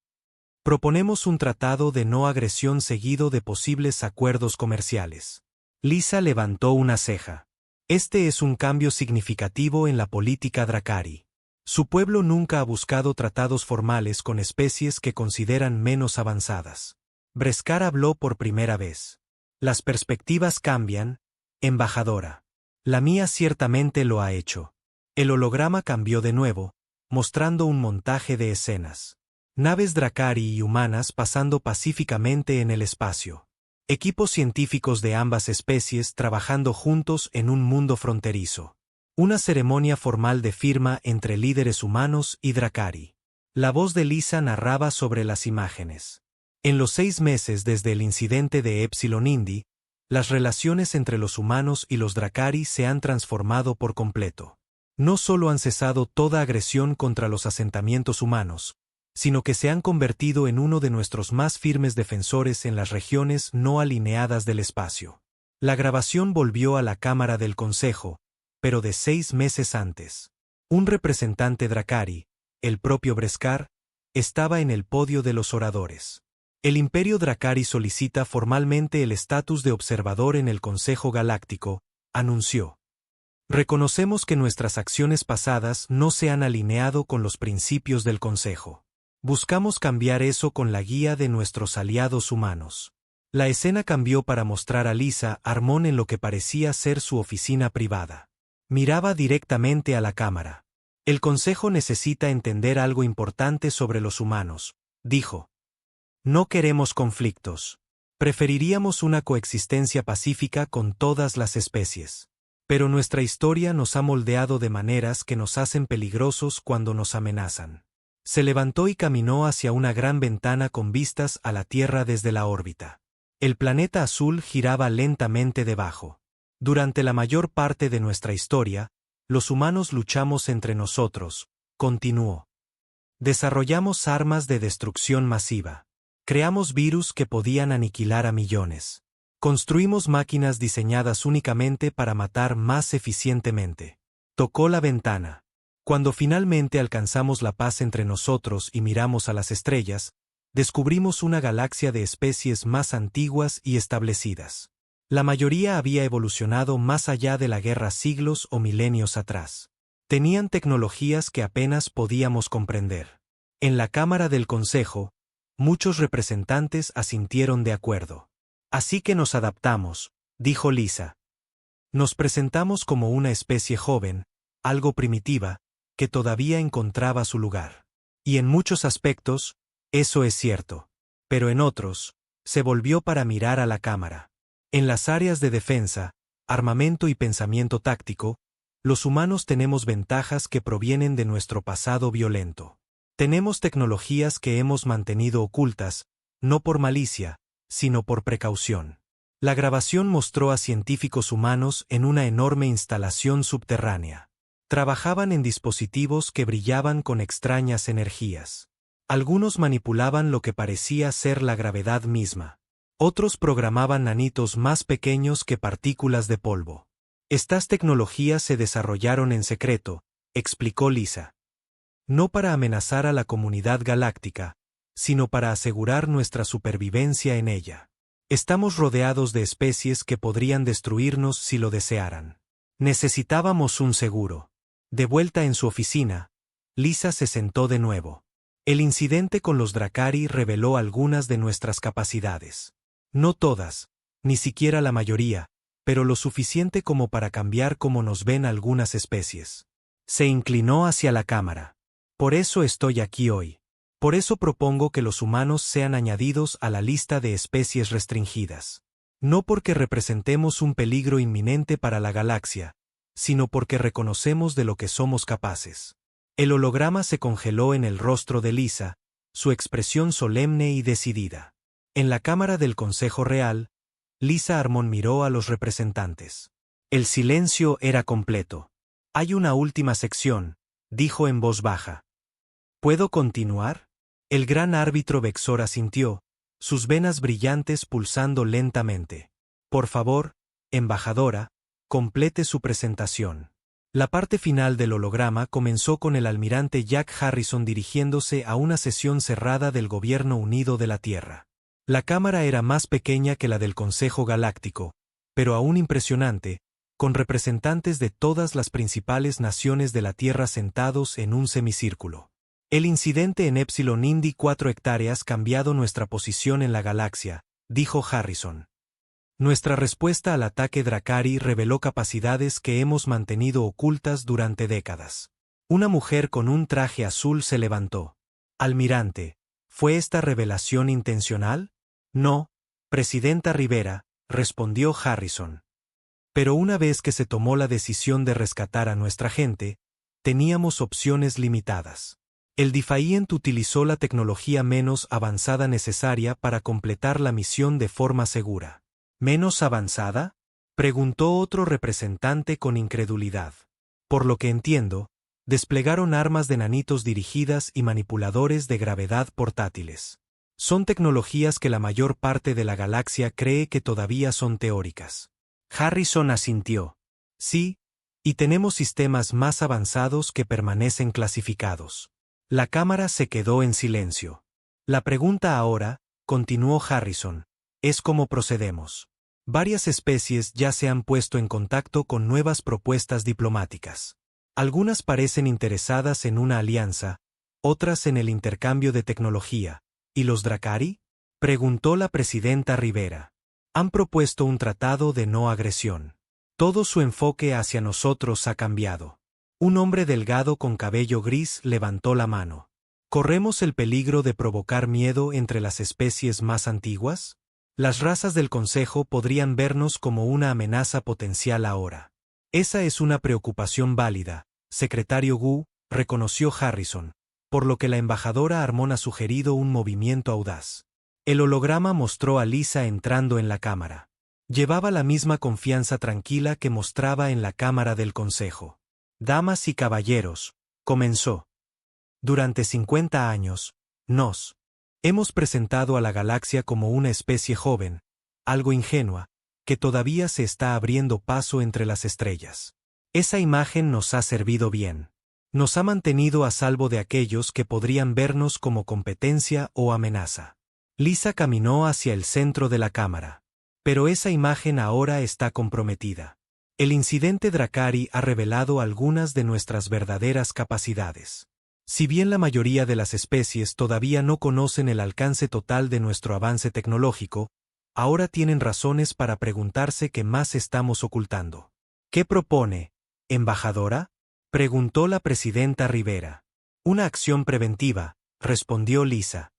Proponemos un tratado de no agresión seguido de posibles acuerdos comerciales. Lisa levantó una ceja. Este es un cambio significativo en la política Dracari. Su pueblo nunca ha buscado tratados formales con especies que consideran menos avanzadas. Beskar habló por primera vez. Las perspectivas cambian, embajadora. La mía ciertamente lo ha hecho. El holograma cambió de nuevo, mostrando un montaje de escenas. Naves Dracari y humanas pasando pacíficamente en el espacio. Equipos científicos de ambas especies trabajando juntos en un mundo fronterizo. Una ceremonia formal de firma entre líderes humanos y Dracari. La voz de Lisa narraba sobre las imágenes. En los 6 meses desde el incidente de Epsilon Indi, las relaciones entre los humanos y los Dracari se han transformado por completo. No solo han cesado toda agresión contra los asentamientos humanos, sino que se han convertido en uno de nuestros más firmes defensores en las regiones no alineadas del espacio. La grabación volvió a la Cámara del Consejo, pero de 6 meses antes. Un representante Dracari, el propio Beskar, estaba en el podio de los oradores. El Imperio Dracari solicita formalmente el estatus de observador en el Consejo Galáctico, anunció. Reconocemos que nuestras acciones pasadas no se han alineado con los principios del Consejo. Buscamos cambiar eso con la guía de nuestros aliados humanos. La escena cambió para mostrar a Lisa Armón en lo que parecía ser su oficina privada. Miraba directamente a la cámara. El Consejo necesita entender algo importante sobre los humanos, dijo. No queremos conflictos. Preferiríamos una coexistencia pacífica con todas las especies. Pero nuestra historia nos ha moldeado de maneras que nos hacen peligrosos cuando nos amenazan. Se levantó y caminó hacia una gran ventana con vistas a la Tierra desde la órbita. El planeta azul giraba lentamente debajo. Durante la mayor parte de nuestra historia, los humanos luchamos entre nosotros, continuó. Desarrollamos armas de destrucción masiva. Creamos virus que podían aniquilar a millones. Construimos máquinas diseñadas únicamente para matar más eficientemente. Tocó la ventana. Cuando finalmente alcanzamos la paz entre nosotros y miramos a las estrellas, descubrimos una galaxia de especies más antiguas y establecidas. La mayoría había evolucionado más allá de la guerra siglos o milenios atrás. Tenían tecnologías que apenas podíamos comprender. En la Cámara del Consejo, muchos representantes asintieron de acuerdo. Así que nos adaptamos, dijo Lisa. Nos presentamos como una especie joven, algo primitiva, que todavía encontraba su lugar. Y en muchos aspectos, eso es cierto. Pero en otros, se volvió para mirar a la cámara. En las áreas de defensa, armamento y pensamiento táctico, los humanos tenemos ventajas que provienen de nuestro pasado violento. Tenemos tecnologías que hemos mantenido ocultas, no por malicia, sino por precaución. La grabación mostró a científicos humanos en una enorme instalación subterránea. Trabajaban en dispositivos que brillaban con extrañas energías. Algunos manipulaban lo que parecía ser la gravedad misma. Otros programaban nanitos más pequeños que partículas de polvo. Estas tecnologías se desarrollaron en secreto, explicó Lisa. No para amenazar a la comunidad galáctica, sino para asegurar nuestra supervivencia en ella. Estamos rodeados de especies que podrían destruirnos si lo desearan. Necesitábamos un seguro. De vuelta en su oficina, Lisa se sentó de nuevo. El incidente con los Dracari reveló algunas de nuestras capacidades. No todas, ni siquiera la mayoría, pero lo suficiente como para cambiar cómo nos ven algunas especies. Se inclinó hacia la cámara. Por eso estoy aquí hoy. Por eso propongo que los humanos sean añadidos a la lista de especies restringidas. No porque representemos un peligro inminente para la galaxia, sino porque reconocemos de lo que somos capaces. El holograma se congeló en el rostro de Lisa, su expresión solemne y decidida. En la Cámara del Consejo Real, Lisa Armón miró a los representantes. El silencio era completo. Hay una última sección, dijo en voz baja. ¿Puedo continuar? El gran árbitro Vexor asintió, sus venas brillantes pulsando lentamente. Por favor, embajadora, complete su presentación. La parte final del holograma comenzó con el almirante Jack Harrison dirigiéndose a una sesión cerrada del Gobierno Unido de la Tierra. La cámara era más pequeña que la del Consejo Galáctico, pero aún impresionante, con representantes de todas las principales naciones de la Tierra sentados en un semicírculo. El incidente en Epsilon Indi 4 hectáreas cambiado nuestra posición en la galaxia, dijo Harrison. Nuestra respuesta al ataque Dracari reveló capacidades que hemos mantenido ocultas durante décadas. Una mujer con un traje azul se levantó. Almirante, ¿fue esta revelación intencional? No, Presidenta Rivera, respondió Harrison. Pero una vez que se tomó la decisión de rescatar a nuestra gente, teníamos opciones limitadas. El Defiant utilizó la tecnología menos avanzada necesaria para completar la misión de forma segura. ¿Menos avanzada?, preguntó otro representante con incredulidad. Por lo que entiendo, Desplegaron armas de nanitos dirigidas y manipuladores de gravedad portátiles. Son tecnologías que la mayor parte de la galaxia cree que todavía son teóricas. Harrison asintió. Sí, y tenemos sistemas más avanzados que permanecen clasificados. La cámara se quedó en silencio. La pregunta ahora, continuó Harrison, es cómo procedemos. Varias especies ya se han puesto en contacto con nuevas propuestas diplomáticas. Algunas parecen interesadas en una alianza, otras en el intercambio de tecnología. ¿Y los Dracari? Preguntó la presidenta Rivera. Han propuesto un tratado de no agresión. Todo su enfoque hacia nosotros ha cambiado. Un hombre delgado con cabello gris levantó la mano. ¿Corremos el peligro de provocar miedo entre las especies más antiguas? Las razas del Consejo podrían vernos como una amenaza potencial ahora. Esa es una preocupación válida, secretario Wu, reconoció Harrison, por lo que la embajadora Harmon ha sugerido un movimiento audaz. El holograma mostró a Lisa entrando en la cámara. Llevaba la misma confianza tranquila que mostraba en la cámara del Consejo. Damas y caballeros, comenzó. Durante 50 años, nos hemos presentado a la galaxia como una especie joven, algo ingenua, que todavía se está abriendo paso entre las estrellas. Esa imagen nos ha servido bien. Nos ha mantenido a salvo de aquellos que podrían vernos como competencia o amenaza. Lisa caminó hacia el centro de la cámara. Pero esa imagen ahora está comprometida. El incidente Dracari ha revelado algunas de nuestras verdaderas capacidades. Si bien la mayoría de las especies todavía no conocen el alcance total de nuestro avance tecnológico, ahora tienen razones para preguntarse qué más estamos ocultando. ¿Qué propone, embajadora?, preguntó la presidenta Rivera. Una acción preventiva, respondió Lisa.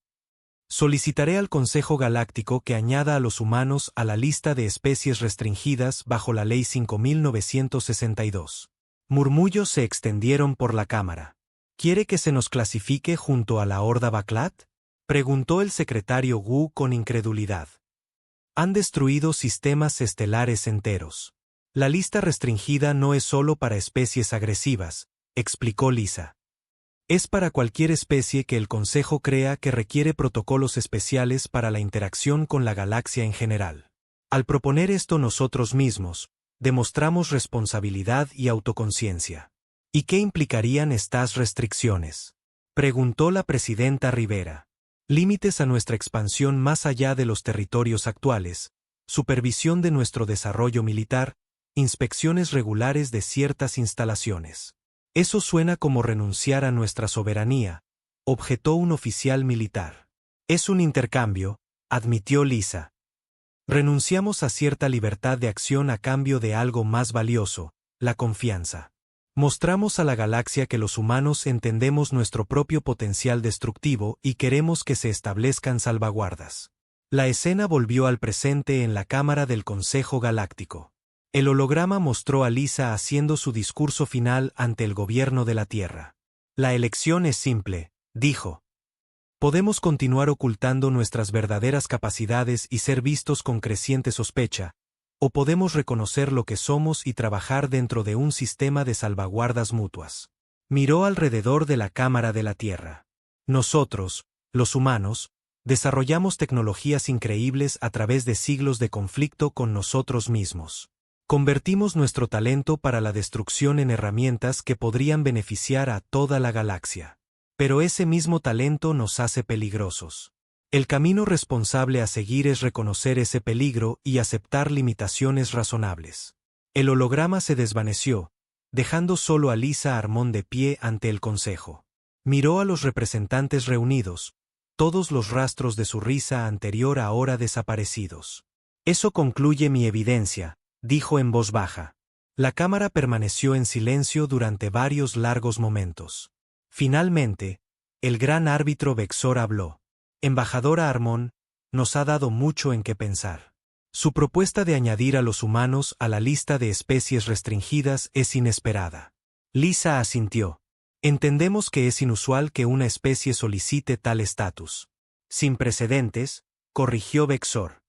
Solicitaré al Consejo Galáctico que añada a los humanos a la lista de especies restringidas bajo la Ley 5962. Murmullos se extendieron por la cámara. ¿Quiere que se nos clasifique junto a la Horda Baklat?, preguntó el secretario Wu con incredulidad. Han destruido sistemas estelares enteros. La lista restringida no es solo para especies agresivas, explicó Lisa. Es para cualquier especie que el Consejo crea que requiere protocolos especiales para la interacción con la galaxia en general. Al proponer esto nosotros mismos, demostramos responsabilidad y autoconciencia. ¿Y qué implicarían estas restricciones?, preguntó la presidenta Rivera. Límites a nuestra expansión más allá de los territorios actuales, supervisión de nuestro desarrollo militar, inspecciones regulares de ciertas instalaciones. Eso suena como renunciar a nuestra soberanía, objetó un oficial militar. Es un intercambio, admitió Lisa. Renunciamos a cierta libertad de acción a cambio de algo más valioso, la confianza. Mostramos a la galaxia que los humanos entendemos nuestro propio potencial destructivo y queremos que se establezcan salvaguardas. La escena volvió al presente en la cámara del Consejo Galáctico. El holograma mostró a Lisa haciendo su discurso final ante el gobierno de la Tierra. La elección es simple, dijo. Podemos continuar ocultando nuestras verdaderas capacidades y ser vistos con creciente sospecha, o podemos reconocer lo que somos y trabajar dentro de un sistema de salvaguardas mutuas. Miró alrededor de la cámara de la Tierra. Nosotros, los humanos, desarrollamos tecnologías increíbles a través de siglos de conflicto con nosotros mismos. Convertimos nuestro talento para la destrucción en herramientas que podrían beneficiar a toda la galaxia. Pero ese mismo talento nos hace peligrosos. El camino responsable a seguir es reconocer ese peligro y aceptar limitaciones razonables. El holograma se desvaneció, dejando solo a Lisa Harmon de pie ante el Consejo. Miró a los representantes reunidos, todos los rastros de su risa anterior ahora desaparecidos. Eso concluye mi evidencia, dijo en voz baja. La cámara permaneció en silencio durante varios largos momentos. Finalmente, el gran árbitro Vexor habló. Embajadora Harmon, nos ha dado mucho en qué pensar. Su propuesta de añadir a los humanos a la lista de especies restringidas es inesperada. Lisa asintió. Entendemos que es inusual que una especie solicite tal estatus. Sin precedentes, corrigió Vexor.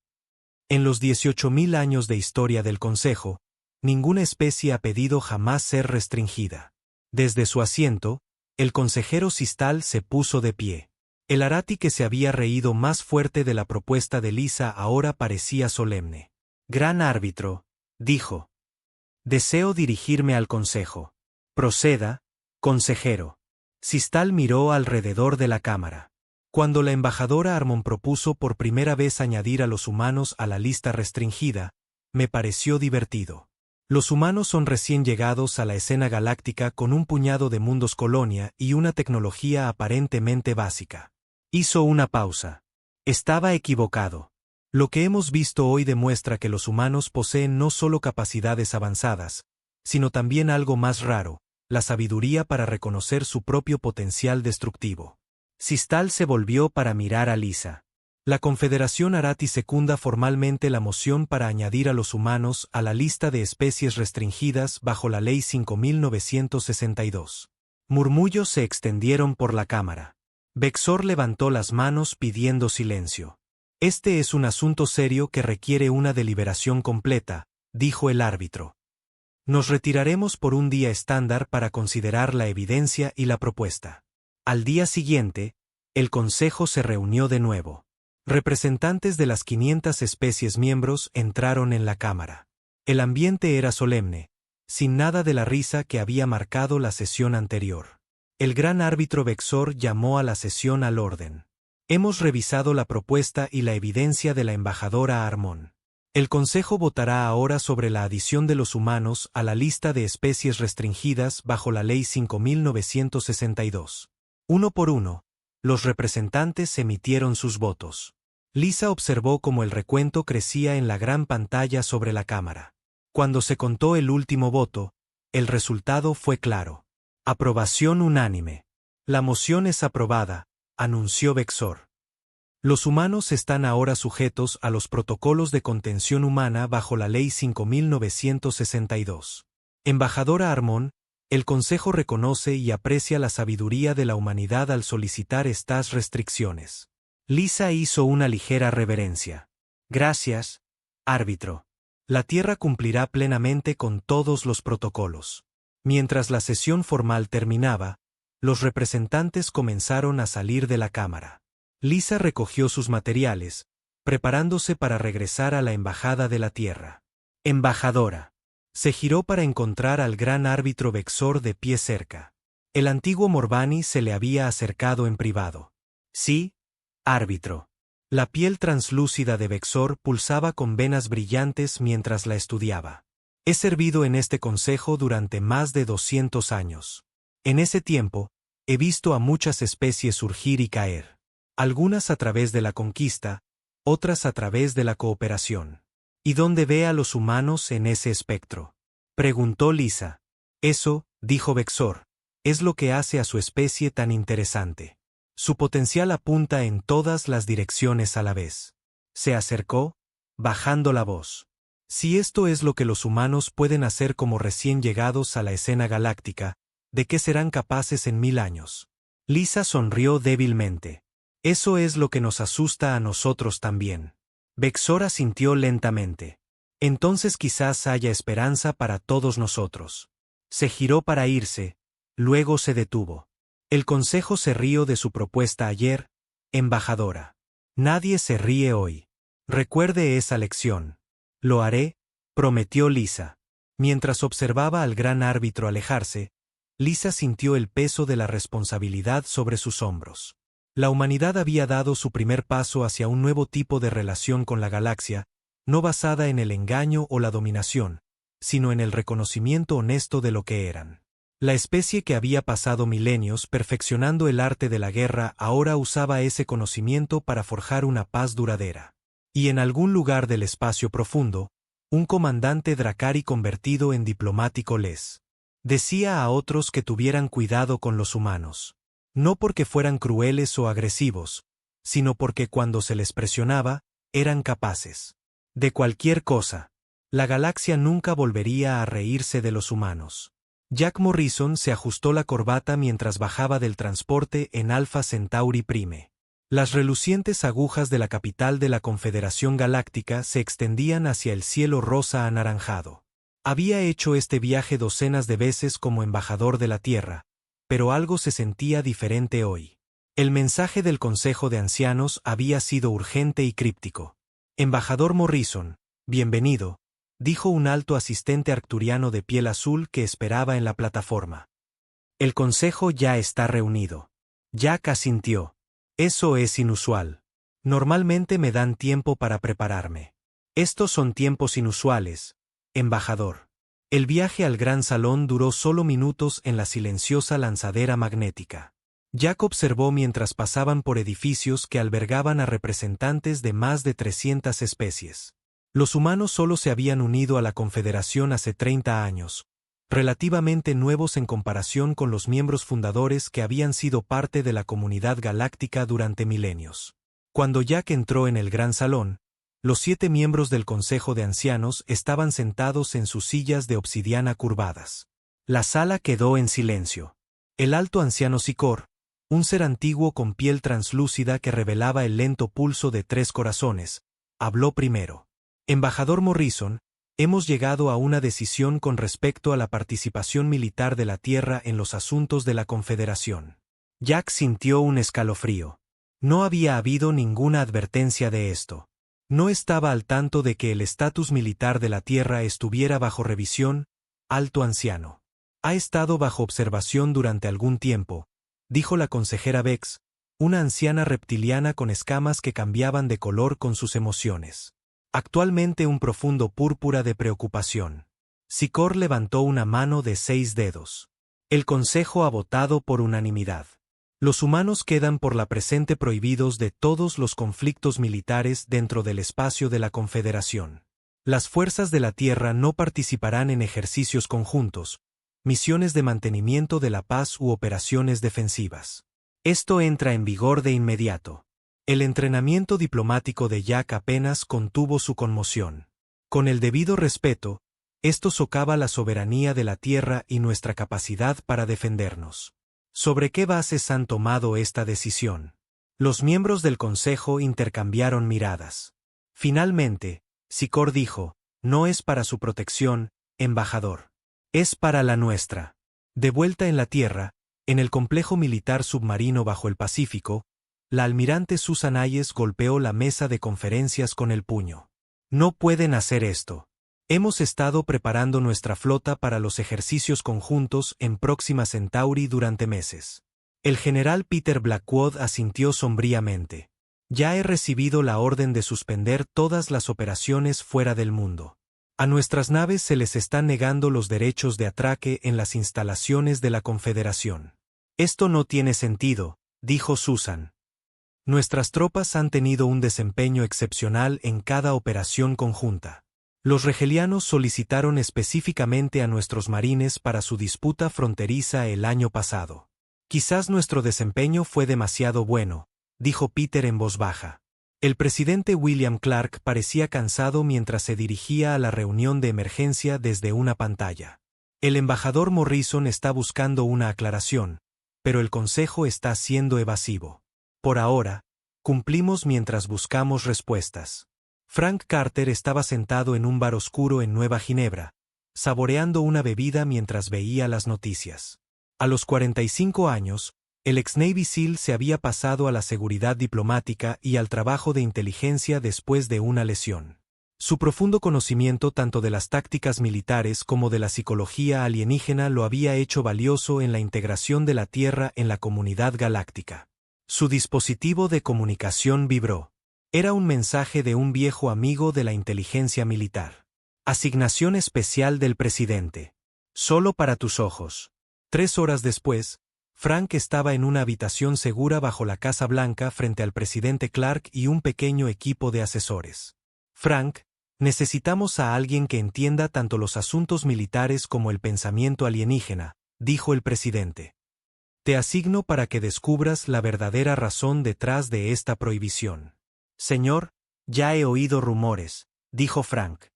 En los 18.000 años de historia del Consejo, ninguna especie ha pedido jamás ser restringida. Desde su asiento, el consejero Sistal se puso de pie. El Arati que se había reído más fuerte de la propuesta de Lisa ahora parecía solemne. Gran árbitro, dijo. Deseo dirigirme al consejo. Proceda, consejero. Sistal miró alrededor de la cámara. Cuando la embajadora Armon propuso por primera vez añadir a los humanos a la lista restringida, me pareció divertido. Los humanos son recién llegados a la escena galáctica con un puñado de mundos colonia y una tecnología aparentemente básica. Hizo una pausa. Estaba equivocado. Lo que hemos visto hoy demuestra que los humanos poseen no solo capacidades avanzadas, sino también algo más raro, la sabiduría para reconocer su propio potencial destructivo. Sistal se volvió para mirar a Lisa. La Confederación Arati secunda formalmente la moción para añadir a los humanos a la lista de especies restringidas bajo la Ley 5962. Murmullos se extendieron por la cámara. Vexor levantó las manos pidiendo silencio. Este es un asunto serio que requiere una deliberación completa, dijo el árbitro. Nos retiraremos por un día estándar para considerar la evidencia y la propuesta. Al día siguiente, el consejo se reunió de nuevo. Representantes de las 500 especies miembros entraron en la cámara. El ambiente era solemne, sin nada de la risa que había marcado la sesión anterior. El gran árbitro Vexor llamó a la sesión al orden. Hemos revisado la propuesta y la evidencia de la embajadora Armon. El Consejo votará ahora sobre la adición de los humanos a la lista de especies restringidas bajo la Ley 5962. Uno por uno, los representantes emitieron sus votos. Lisa observó cómo el recuento crecía en la gran pantalla sobre la cámara. Cuando se contó el último voto, el resultado fue claro. Aprobación unánime. La moción es aprobada, anunció Vexor. Los humanos están ahora sujetos a los protocolos de contención humana bajo la Ley 5962. Embajadora Armon, el Consejo reconoce y aprecia la sabiduría de la humanidad al solicitar estas restricciones. Lisa hizo una ligera reverencia. Gracias, árbitro. La Tierra cumplirá plenamente con todos los protocolos. Mientras la sesión formal terminaba, los representantes comenzaron a salir de la cámara. Lisa recogió sus materiales, preparándose para regresar a la embajada de la Tierra. Embajadora. Se giró para encontrar al gran árbitro Vexor de pie cerca. El antiguo Morbani se le había acercado en privado. Sí, árbitro. La piel translúcida de Vexor pulsaba con venas brillantes mientras la estudiaba. He servido en este consejo durante más de 200 años. En ese tiempo, he visto a muchas especies surgir y caer. Algunas a través de la conquista, otras a través de la cooperación. ¿Y dónde ve a los humanos en ese espectro? Preguntó Lisa. Eso, dijo Vexor, es lo que hace a su especie tan interesante. Su potencial apunta en todas las direcciones a la vez. Se acercó, bajando la voz. Si esto es lo que los humanos pueden hacer como recién llegados a la escena galáctica, ¿de qué serán capaces en 1000 años? Lisa sonrió débilmente. Eso es lo que nos asusta a nosotros también. Vexor asintió lentamente. Entonces quizás haya esperanza para todos nosotros. Se giró para irse, luego se detuvo. El Consejo se rió de su propuesta ayer, embajadora. Nadie se ríe hoy. Recuerde esa lección. Lo haré, prometió Lisa. Mientras observaba al gran árbitro alejarse, Lisa sintió el peso de la responsabilidad sobre sus hombros. La humanidad había dado su primer paso hacia un nuevo tipo de relación con la galaxia, no basada en el engaño o la dominación, sino en el reconocimiento honesto de lo que eran. La especie que había pasado milenios perfeccionando el arte de la guerra ahora usaba ese conocimiento para forjar una paz duradera. Y en algún lugar del espacio profundo, un comandante Dracari convertido en diplomático les decía a otros que tuvieran cuidado con los humanos. No porque fueran crueles o agresivos, sino porque cuando se les presionaba, eran capaces de cualquier cosa. La galaxia nunca volvería a reírse de los humanos. Jack Morrison se ajustó la corbata mientras bajaba del transporte en Alpha Centauri Prime. Las relucientes agujas de la capital de la Confederación Galáctica se extendían hacia el cielo rosa anaranjado. Había hecho este viaje docenas de veces como embajador de la Tierra, pero algo se sentía diferente hoy. El mensaje del Consejo de Ancianos había sido urgente y críptico. Embajador Morrison, bienvenido, dijo un alto asistente arcturiano de piel azul que esperaba en la plataforma. El Consejo ya está reunido. Jack asintió. Eso es inusual. Normalmente me dan tiempo para prepararme. Estos son tiempos inusuales, embajador. El viaje al gran salón duró solo minutos en la silenciosa lanzadera magnética. Jack observó mientras pasaban por edificios que albergaban a representantes de más de 300 especies. Los humanos solo se habían unido a la Confederación hace 30 años, relativamente nuevos en comparación con los miembros fundadores que habían sido parte de la comunidad galáctica durante milenios. Cuando Jack entró en el gran salón, los 7 miembros del Consejo de Ancianos estaban sentados en sus sillas de obsidiana curvadas. La sala quedó en silencio. El alto anciano Sicor, un ser antiguo con piel translúcida que revelaba el lento pulso de 3 corazones, habló primero. Embajador Morrison, hemos llegado a una decisión con respecto a la participación militar de la Tierra en los asuntos de la Confederación. Jack sintió un escalofrío. No había habido ninguna advertencia de esto. No estaba al tanto de que el estatus militar de la Tierra estuviera bajo revisión, alto anciano. Ha estado bajo observación durante algún tiempo, dijo la consejera Vex, una anciana reptiliana con escamas que cambiaban de color con sus emociones. Actualmente un profundo púrpura de preocupación. Sicor levantó una mano de 6 dedos. El Consejo ha votado por unanimidad. Los humanos quedan por la presente prohibidos de todos los conflictos militares dentro del espacio de la Confederación. Las fuerzas de la Tierra no participarán en ejercicios conjuntos, misiones de mantenimiento de la paz u operaciones defensivas. Esto entra en vigor de inmediato. El entrenamiento diplomático de Jack apenas contuvo su conmoción. Con el debido respeto, esto socava la soberanía de la Tierra y nuestra capacidad para defendernos. ¿Sobre qué bases han tomado esta decisión? Los miembros del Consejo intercambiaron miradas. Finalmente, Sicor dijo, no es para su protección, embajador. Es para la nuestra. De vuelta en la Tierra, en el complejo militar submarino bajo el Pacífico, la almirante Susan Hayes golpeó la mesa de conferencias con el puño. No pueden hacer esto. Hemos estado preparando nuestra flota para los ejercicios conjuntos en Próxima Centauri durante meses. El general Peter Blackwood asintió sombríamente. Ya he recibido la orden de suspender todas las operaciones fuera del mundo. A nuestras naves se les están negando los derechos de atraque en las instalaciones de la Confederación. Esto no tiene sentido, dijo Susan. Nuestras tropas han tenido un desempeño excepcional en cada operación conjunta. Los regelianos solicitaron específicamente a nuestros marines para su disputa fronteriza el año pasado. Quizás nuestro desempeño fue demasiado bueno, dijo Peter en voz baja. El presidente William Clark parecía cansado mientras se dirigía a la reunión de emergencia desde una pantalla. El embajador Morrison está buscando una aclaración, pero el Consejo está siendo evasivo. Por ahora, cumplimos mientras buscamos respuestas. Frank Carter estaba sentado en un bar oscuro en Nueva Ginebra, saboreando una bebida mientras veía las noticias. A los 45 años, el ex-Navy SEAL se había pasado a la seguridad diplomática y al trabajo de inteligencia después de una lesión. Su profundo conocimiento tanto de las tácticas militares como de la psicología alienígena lo había hecho valioso en la integración de la Tierra en la comunidad galáctica. Su dispositivo de comunicación vibró. Era un mensaje de un viejo amigo de la inteligencia militar. Asignación especial del presidente. Solo para tus ojos. 3 horas después, Frank estaba en una habitación segura bajo la Casa Blanca frente al presidente Clark y un pequeño equipo de asesores. Frank, necesitamos a alguien que entienda tanto los asuntos militares como el pensamiento alienígena, dijo el presidente. Te asigno para que descubras la verdadera razón detrás de esta prohibición. Señor, ya he oído rumores, dijo Frank.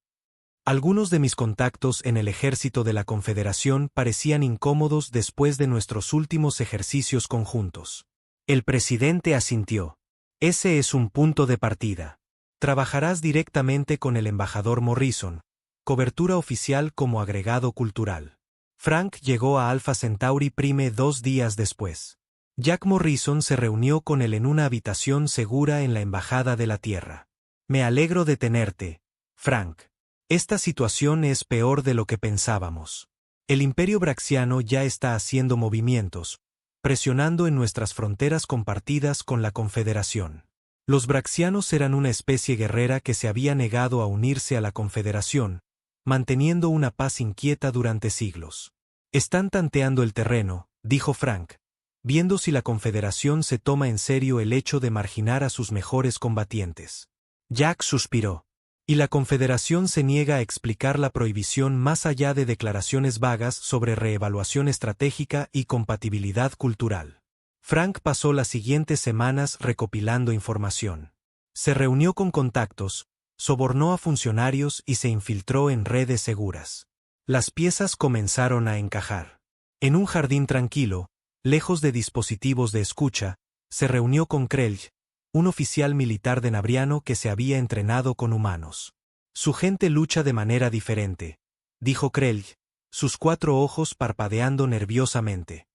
Algunos de mis contactos en el ejército de la Confederación parecían incómodos después de nuestros últimos ejercicios conjuntos. El presidente asintió. Ese es un punto de partida. Trabajarás directamente con el embajador Morrison, Cobertura oficial como agregado cultural. Frank llegó a Alpha Centauri Prime 2 días después. Jack Morrison se reunió con él en una habitación segura en la Embajada de la Tierra. Me alegro de tenerte, Frank. Esta situación es peor de lo que pensábamos. El Imperio Braxiano ya está haciendo movimientos, presionando en nuestras fronteras compartidas con la Confederación. Los Braxianos eran una especie guerrera que se había negado a unirse a la Confederación, manteniendo una paz inquieta durante siglos. Están tanteando el terreno, dijo Frank, viendo si la Confederación se toma en serio el hecho de marginar a sus mejores combatientes. Jack suspiró. Y la Confederación se niega a explicar la prohibición más allá de declaraciones vagas sobre reevaluación estratégica y compatibilidad cultural. Frank pasó las siguientes semanas recopilando información. Se reunió con contactos, sobornó a funcionarios y se infiltró en redes seguras. Las piezas comenzaron a encajar. En un jardín tranquilo, lejos de dispositivos de escucha, se reunió con Krelj, un oficial militar de Nabriano que se había entrenado con humanos. Su gente lucha de manera diferente, dijo Krelj, sus 4 ojos parpadeando nerviosamente.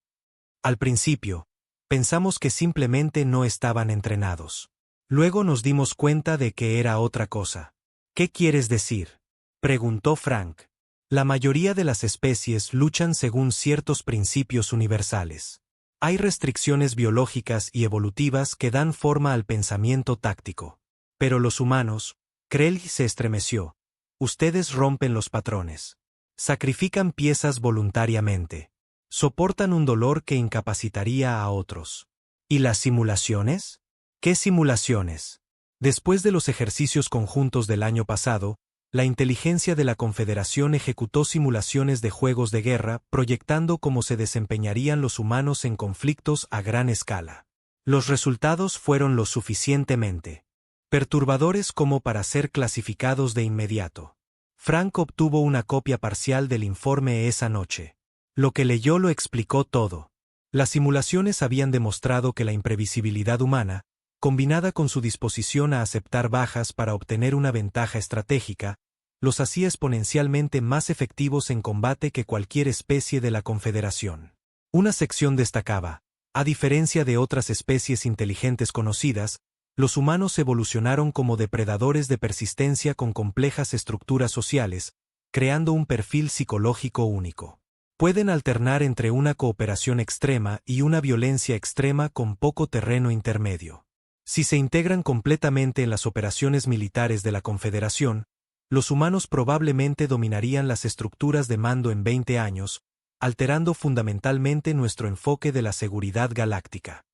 Al principio, pensamos que simplemente no estaban entrenados. Luego nos dimos cuenta de que era otra cosa. ¿Qué quieres decir?, preguntó Frank. La mayoría de las especies luchan según ciertos principios universales. Hay restricciones biológicas y evolutivas que dan forma al pensamiento táctico. Pero los humanos, Krelj se estremeció. Ustedes rompen los patrones. Sacrifican piezas voluntariamente. Soportan un dolor que incapacitaría a otros. ¿Y las simulaciones? ¿Qué simulaciones? Después de los ejercicios conjuntos del año pasado, la inteligencia de la Confederación ejecutó simulaciones de juegos de guerra proyectando cómo se desempeñarían los humanos en conflictos a gran escala. Los resultados fueron lo suficientemente perturbadores como para ser clasificados de inmediato. Frank obtuvo una copia parcial del informe esa noche. Lo que leyó lo explicó todo. Las simulaciones habían demostrado que la imprevisibilidad humana, combinada con su disposición a aceptar bajas para obtener una ventaja estratégica, los hacía exponencialmente más efectivos en combate que cualquier especie de la Confederación. Una sección destacaba: a diferencia de otras especies inteligentes conocidas, los humanos evolucionaron como depredadores de persistencia con complejas estructuras sociales, creando un perfil psicológico único. Pueden alternar entre una cooperación extrema y una violencia extrema con poco terreno intermedio. Si se integran completamente en las operaciones militares de la Confederación, los humanos probablemente dominarían las estructuras de mando en 20 años, alterando fundamentalmente nuestro enfoque de la seguridad galáctica.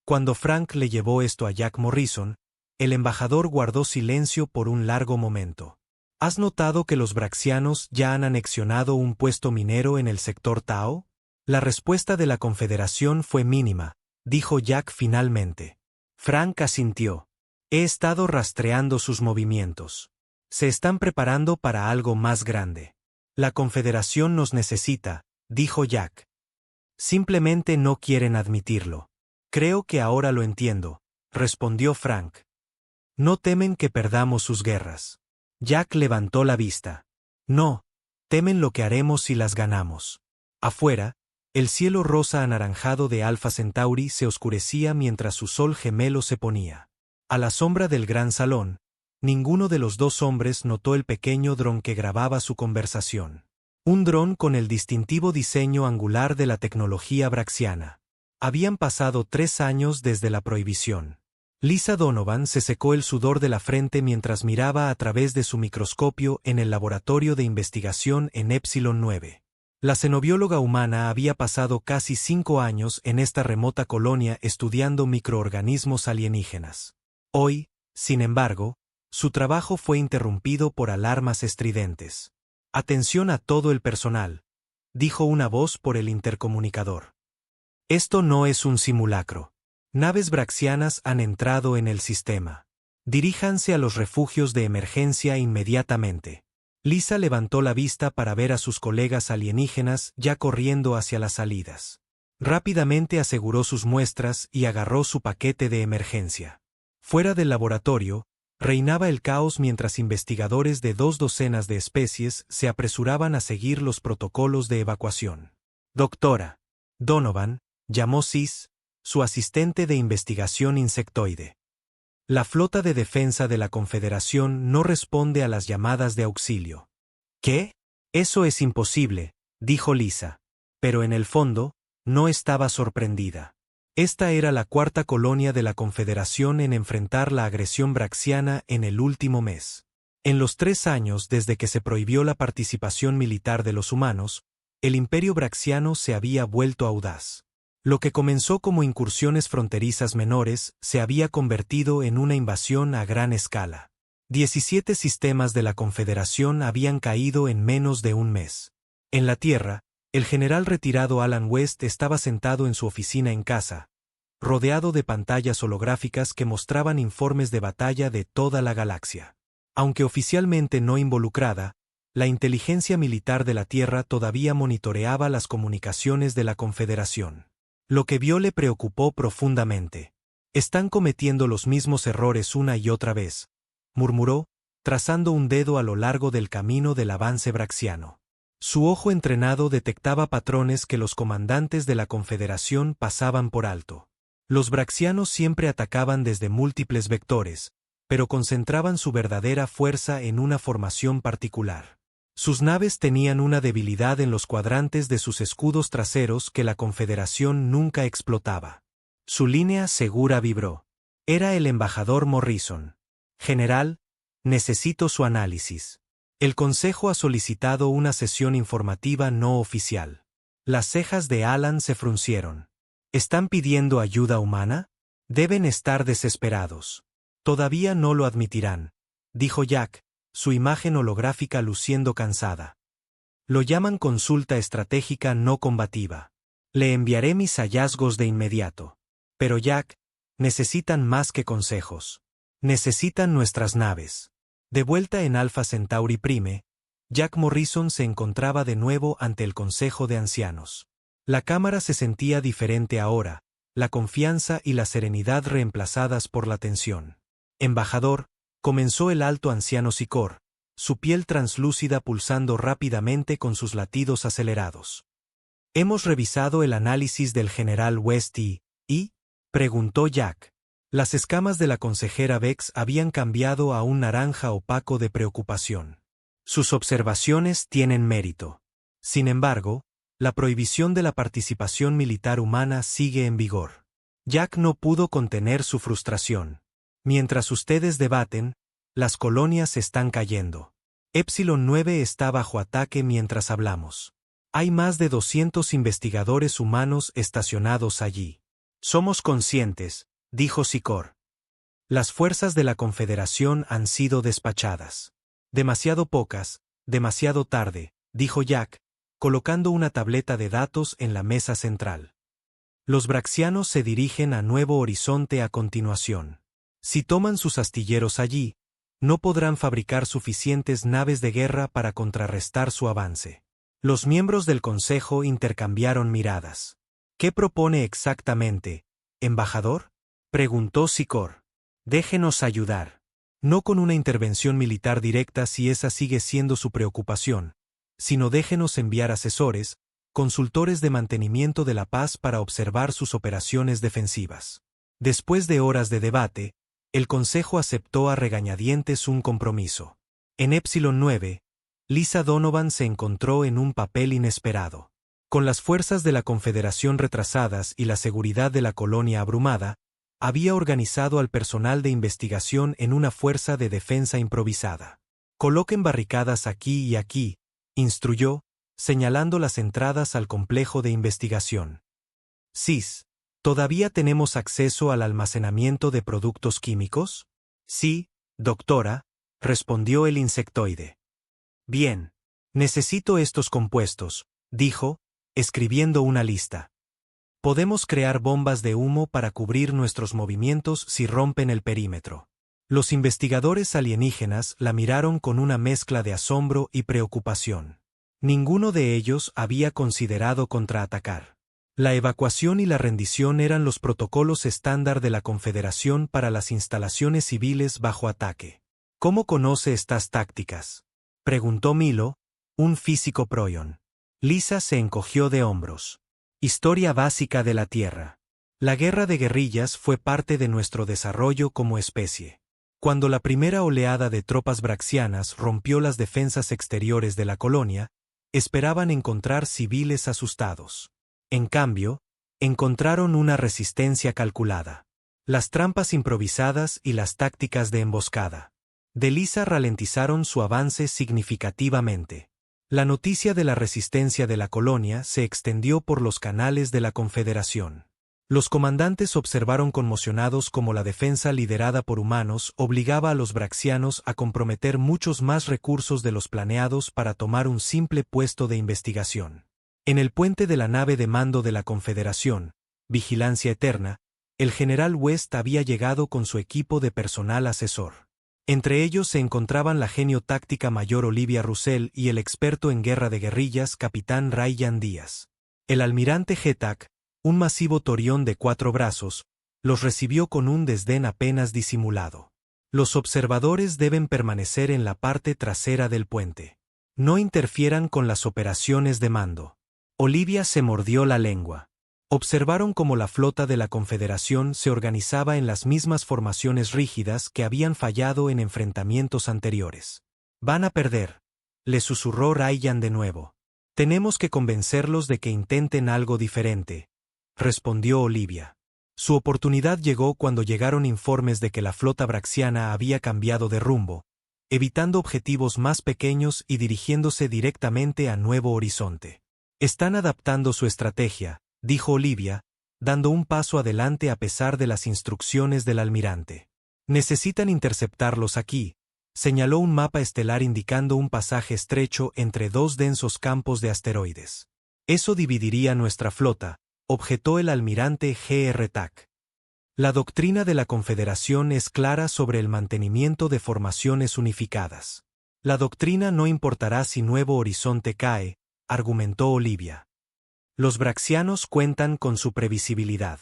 Cuando Frank le llevó esto a Jack Morrison, el embajador guardó silencio por un largo momento. ¿Has notado que los braxianos ya han anexionado un puesto minero en el sector Tao? La respuesta de la Confederación fue mínima, dijo Jack finalmente. Frank asintió. He estado rastreando sus movimientos. Se están preparando para algo más grande. La Confederación nos necesita, dijo Jack. Simplemente no quieren admitirlo. Creo que ahora lo entiendo, respondió Frank. No temen que perdamos sus guerras. Jack levantó la vista. No, temen lo que haremos si las ganamos. Afuera, el cielo rosa anaranjado de Alpha Centauri se oscurecía mientras su sol gemelo se ponía. A la sombra del gran salón, ninguno de los 2 hombres notó el pequeño dron que grababa su conversación. Un dron con el distintivo diseño angular de la tecnología braxiana. Habían pasado 3 años desde la prohibición. Lisa Donovan se secó el sudor de la frente mientras miraba a través de su microscopio en el laboratorio de investigación en Epsilon 9. La xenobióloga humana había pasado casi 5 años en esta remota colonia estudiando microorganismos alienígenas. Hoy, sin embargo, su trabajo fue interrumpido por alarmas estridentes. «Atención a todo el personal», dijo una voz por el intercomunicador. «Esto no es un simulacro. Naves braxianas han entrado en el sistema. Diríjanse a los refugios de emergencia inmediatamente». Lisa levantó la vista para ver a sus colegas alienígenas ya corriendo hacia las salidas. Rápidamente aseguró sus muestras y agarró su paquete de emergencia. Fuera del laboratorio, Reinaba el caos mientras investigadores de 2 docenas de especies se apresuraban a seguir los protocolos de evacuación. Doctora Donovan, llamó Sis, su asistente de investigación insectoide. La flota de defensa de la Confederación no responde a las llamadas de auxilio. ¿Qué? Eso es imposible, dijo Lisa. Pero en el fondo, no estaba sorprendida. Esta era la 4ª colonia de la Confederación en enfrentar la agresión braxiana en el último mes. En los 3 años desde que se prohibió la participación militar de los humanos, el imperio braxiano se había vuelto audaz. Lo que comenzó como incursiones fronterizas menores se había convertido en una invasión a gran escala. 17 sistemas de la Confederación habían caído en menos de un mes. En la Tierra, el general retirado Alan West estaba sentado en su oficina en casa, rodeado de pantallas holográficas que mostraban informes de batalla de toda la galaxia. Aunque oficialmente no involucrada, la inteligencia militar de la Tierra todavía monitoreaba las comunicaciones de la Confederación. Lo que vio le preocupó profundamente. «Están cometiendo los mismos errores una y otra vez», murmuró, trazando un dedo a lo largo del camino del avance braxiano. Su ojo entrenado detectaba patrones que los comandantes de la Confederación pasaban por alto. Los braxianos siempre atacaban desde múltiples vectores, pero concentraban su verdadera fuerza en una formación particular. Sus naves tenían una debilidad en los cuadrantes de sus escudos traseros que la Confederación nunca explotaba. Su línea segura vibró. Era el embajador Morrison. «General, necesito su análisis». El Consejo ha solicitado una sesión informativa no oficial. Las cejas de Alan se fruncieron. ¿Están pidiendo ayuda humana? Deben estar desesperados. Todavía no lo admitirán, dijo Jack, su imagen holográfica luciendo cansada. Lo llaman consulta estratégica no combativa. Le enviaré mis hallazgos de inmediato. Pero Jack, necesitan más que consejos. Necesitan nuestras naves. De vuelta en Alpha Centauri Prime, Jack Morrison se encontraba de nuevo ante el Consejo de Ancianos. La cámara se sentía diferente ahora, la confianza y la serenidad reemplazadas por la tensión. «Embajador», comenzó el alto anciano Sicor, su piel translúcida pulsando rápidamente con sus latidos acelerados. «Hemos revisado el análisis del general West y...» preguntó Jack. Las escamas de la consejera Vex habían cambiado a un naranja opaco de preocupación. Sus observaciones tienen mérito. Sin embargo, la prohibición de la participación militar humana sigue en vigor. Jack no pudo contener su frustración. Mientras ustedes debaten, las colonias están cayendo. Epsilon 9 está bajo ataque mientras hablamos. Hay más de 200 investigadores humanos estacionados allí. Somos conscientes, dijo Sicor. Las fuerzas de la Confederación han sido despachadas. Demasiado pocas, demasiado tarde, dijo Jack, colocando una tableta de datos en la mesa central. Los braxianos se dirigen a Nuevo Horizonte a continuación. Si toman sus astilleros allí, no podrán fabricar suficientes naves de guerra para contrarrestar su avance. Los miembros del Consejo intercambiaron miradas. ¿Qué propone exactamente, embajador?, preguntó Sicor. Déjenos ayudar. No con una intervención militar directa si esa sigue siendo su preocupación, sino déjenos enviar asesores, consultores de mantenimiento de la paz para observar sus operaciones defensivas. Después de horas de debate, el Consejo aceptó a regañadientes un compromiso. En Epsilon 9, Lisa Donovan se encontró en un papel inesperado. Con las fuerzas de la Confederación retrasadas y la seguridad de la colonia abrumada, había organizado al personal de investigación en una fuerza de defensa improvisada. Coloquen barricadas aquí y aquí, instruyó, señalando las entradas al complejo de investigación. Sis, ¿todavía tenemos acceso al almacenamiento de productos químicos? Sí, doctora, respondió el insectoide. Bien. Necesito estos compuestos, dijo, escribiendo una lista. Podemos crear bombas de humo para cubrir nuestros movimientos si rompen el perímetro. Los investigadores alienígenas la miraron con una mezcla de asombro y preocupación. Ninguno de ellos había considerado contraatacar. La evacuación y la rendición eran los protocolos estándar de la Confederación para las instalaciones civiles bajo ataque. ¿Cómo conoce estas tácticas?, preguntó Milo, un físico Proyon. Lisa se encogió de hombros. Historia básica de la Tierra. La guerra de guerrillas fue parte de nuestro desarrollo como especie. Cuando la primera oleada de tropas braxianas rompió las defensas exteriores de la colonia, esperaban encontrar civiles asustados. En cambio, encontraron una resistencia calculada. Las trampas improvisadas y las tácticas de emboscada de Lisa ralentizaron su avance significativamente. La noticia de la resistencia de la colonia se extendió por los canales de la Confederación. Los comandantes observaron conmocionados cómo la defensa liderada por humanos obligaba a los braxianos a comprometer muchos más recursos de los planeados para tomar un simple puesto de investigación. En el puente de la nave de mando de la Confederación, Vigilancia Eterna, el general West había llegado con su equipo de personal asesor. Entre ellos se encontraban la genio táctica mayor Olivia Russell y el experto en guerra de guerrillas capitán Ryan Díaz. El almirante Getak, un masivo torión de 4 brazos, los recibió con un desdén apenas disimulado. Los observadores deben permanecer en la parte trasera del puente. No interfieran con las operaciones de mando. Olivia se mordió la lengua. Observaron cómo la flota de la Confederación se organizaba en las mismas formaciones rígidas que habían fallado en enfrentamientos anteriores. Van a perder, le susurró Ryan de nuevo. Tenemos que convencerlos de que intenten algo diferente, respondió Olivia. Su oportunidad llegó cuando llegaron informes de que la flota braxiana había cambiado de rumbo, evitando objetivos más pequeños y dirigiéndose directamente a Nuevo Horizonte. Están adaptando su estrategia, dijo Olivia, dando un paso adelante a pesar de las instrucciones del almirante. Necesitan interceptarlos aquí, señaló un mapa estelar indicando un pasaje estrecho entre 2 densos campos de asteroides. Eso dividiría nuestra flota, objetó el almirante G.R. La doctrina de la Confederación es clara sobre el mantenimiento de formaciones unificadas. La doctrina no importará si Nuevo Horizonte cae, argumentó Olivia. Los braxianos cuentan con su previsibilidad.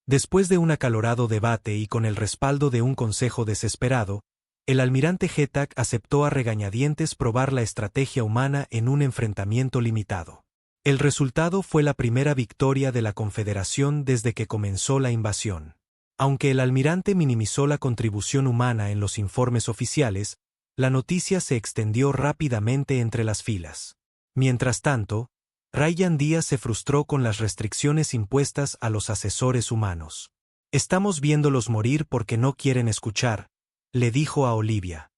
Después de un acalorado debate y con el respaldo de un consejo desesperado, el almirante Getak aceptó a regañadientes probar la estrategia humana en un enfrentamiento limitado. El resultado fue la primera victoria de la Confederación desde que comenzó la invasión. Aunque el almirante minimizó la contribución humana en los informes oficiales, la noticia se extendió rápidamente entre las filas. Mientras tanto, Ryan Díaz se frustró con las restricciones impuestas a los asesores humanos. Estamos viéndolos morir porque no quieren escuchar, le dijo a Olivia.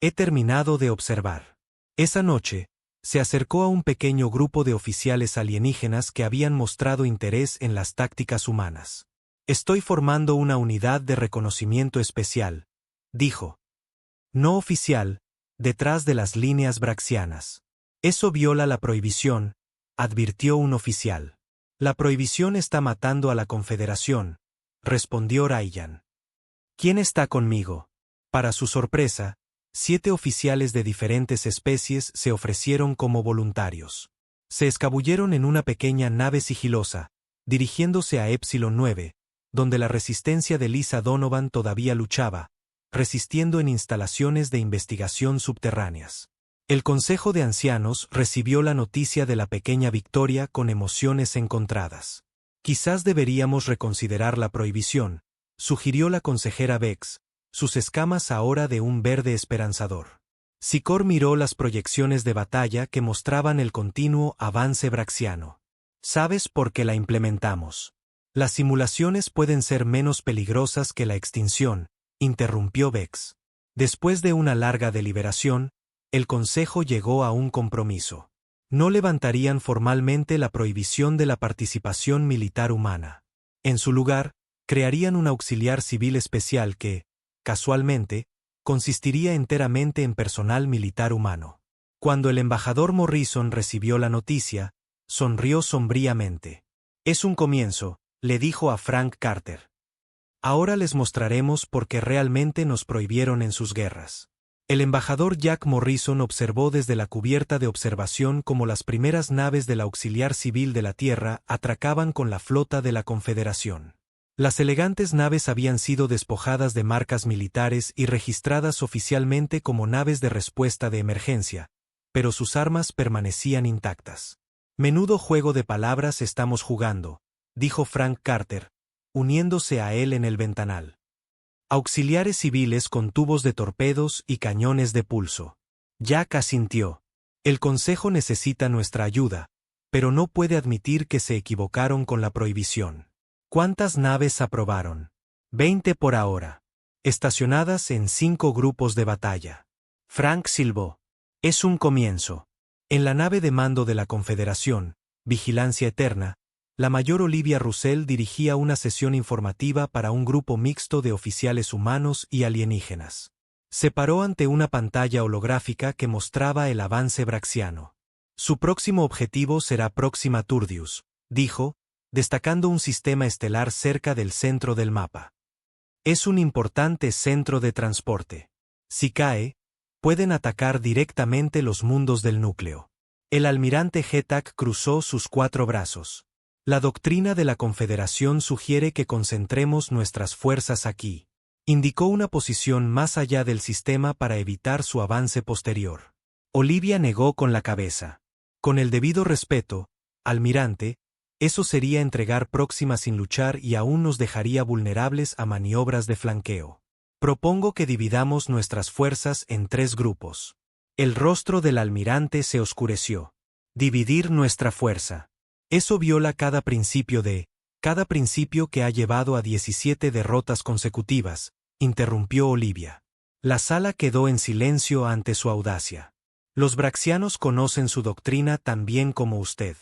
He terminado de observar. Esa noche, se acercó a un pequeño grupo de oficiales alienígenas que habían mostrado interés en las tácticas humanas. Estoy formando una unidad de reconocimiento especial, dijo. No oficial, detrás de las líneas braxianas. Eso viola la prohibición, advirtió un oficial. La prohibición está matando a la Confederación, respondió Ryan. ¿Quién está conmigo? Para su sorpresa, 7 oficiales de diferentes especies se ofrecieron como voluntarios. Se escabulleron en una pequeña nave sigilosa, dirigiéndose a Epsilon 9, donde la resistencia de Lisa Donovan todavía luchaba, resistiendo en instalaciones de investigación subterráneas. El Consejo de Ancianos recibió la noticia de la pequeña victoria con emociones encontradas. Quizás deberíamos reconsiderar la prohibición, sugirió la consejera Vex, sus escamas ahora de un verde esperanzador. Sicor miró las proyecciones de batalla que mostraban el continuo avance braxiano. ¿Sabes por qué la implementamos? Las simulaciones pueden ser menos peligrosas que la extinción, interrumpió Vex. Después de una larga deliberación, el Consejo llegó a un compromiso. No levantarían formalmente la prohibición de la participación militar humana. En su lugar, crearían un auxiliar civil especial que, casualmente, consistiría enteramente en personal militar humano. Cuando el embajador Morrison recibió la noticia, sonrió sombríamente. Es un comienzo, le dijo a Frank Carter. Ahora les mostraremos por qué realmente nos prohibieron en sus guerras. El embajador Jack Morrison observó desde la cubierta de observación cómo las primeras naves del Auxiliar Civil de la Tierra atracaban con la flota de la Confederación. Las elegantes naves habían sido despojadas de marcas militares y registradas oficialmente como naves de respuesta de emergencia, pero sus armas permanecían intactas. «Menudo juego de palabras estamos jugando», dijo Frank Carter, uniéndose a él en el ventanal. Auxiliares civiles con tubos de torpedos y cañones de pulso. Jack asintió. El Consejo necesita nuestra ayuda, pero no puede admitir que se equivocaron con la prohibición. ¿Cuántas naves aprobaron? 20 por ahora. Estacionadas en 5 grupos de batalla. Frank silbó. Es un comienzo. En la nave de mando de la Confederación, Vigilancia Eterna, la mayor Olivia Russell dirigía una sesión informativa para un grupo mixto de oficiales humanos y alienígenas. Se paró ante una pantalla holográfica que mostraba el avance braxiano. Su próximo objetivo será Próxima Turdius, dijo, destacando un sistema estelar cerca del centro del mapa. Es un importante centro de transporte. Si cae, pueden atacar directamente los mundos del núcleo. El almirante Getak cruzó sus 4 brazos. La doctrina de la Confederación sugiere que concentremos nuestras fuerzas aquí. Indicó una posición más allá del sistema para evitar su avance posterior. Olivia negó con la cabeza. Con el debido respeto, almirante, eso sería entregar Próxima sin luchar y aún nos dejaría vulnerables a maniobras de flanqueo. Propongo que dividamos nuestras fuerzas en 3 grupos. El rostro del almirante se oscureció. Dividir nuestra fuerza. Eso viola cada principio que ha llevado a 17 derrotas consecutivas, interrumpió Olivia. La sala quedó en silencio ante su audacia. Los braxianos conocen su doctrina tan bien como usted.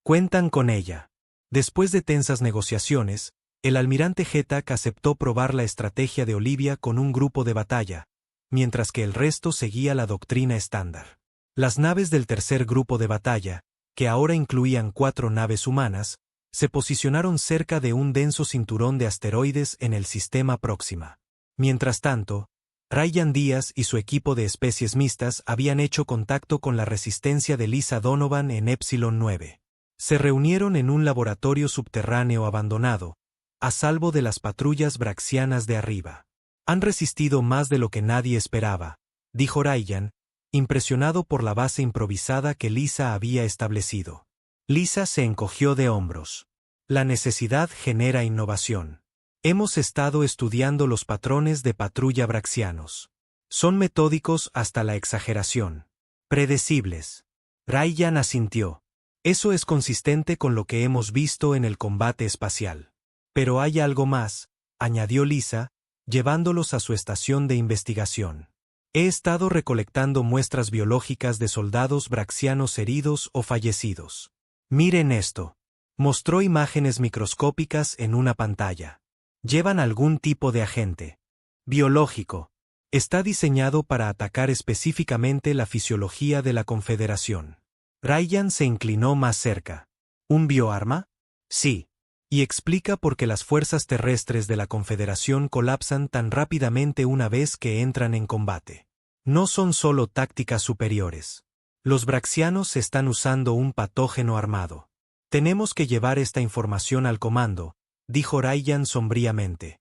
Cuentan con ella. Después de tensas negociaciones, el almirante Getak aceptó probar la estrategia de Olivia con un grupo de batalla, mientras que el resto seguía la doctrina estándar. Las naves del tercer grupo de batalla, que ahora incluían 4 naves humanas, se posicionaron cerca de un denso cinturón de asteroides en el sistema Próxima. Mientras tanto, Ryan Díaz y su equipo de especies mixtas habían hecho contacto con la resistencia de Lisa Donovan en Epsilon 9. Se reunieron en un laboratorio subterráneo abandonado, a salvo de las patrullas braxianas de arriba. Han resistido más de lo que nadie esperaba, dijo Ryan, impresionado por la base improvisada que Lisa había establecido. Lisa se encogió de hombros. La necesidad genera innovación. Hemos estado estudiando los patrones de patrulla braxianos. Son metódicos hasta la exageración. Predecibles. Ryan asintió. Eso es consistente con lo que hemos visto en el combate espacial. Pero hay algo más, añadió Lisa, llevándolos a su estación de investigación. He estado recolectando muestras biológicas de soldados braxianos heridos o fallecidos. Miren esto. Mostró imágenes microscópicas en una pantalla. Llevan algún tipo de agente biológico. Está diseñado para atacar específicamente la fisiología de la Confederación. Ryan se inclinó más cerca. ¿Un bioarma? Sí. Y explica por qué las fuerzas terrestres de la Confederación colapsan tan rápidamente una vez que entran en combate. No son solo tácticas superiores. Los braxianos están usando un patógeno armado. Tenemos que llevar esta información al comando, dijo Ryan sombríamente.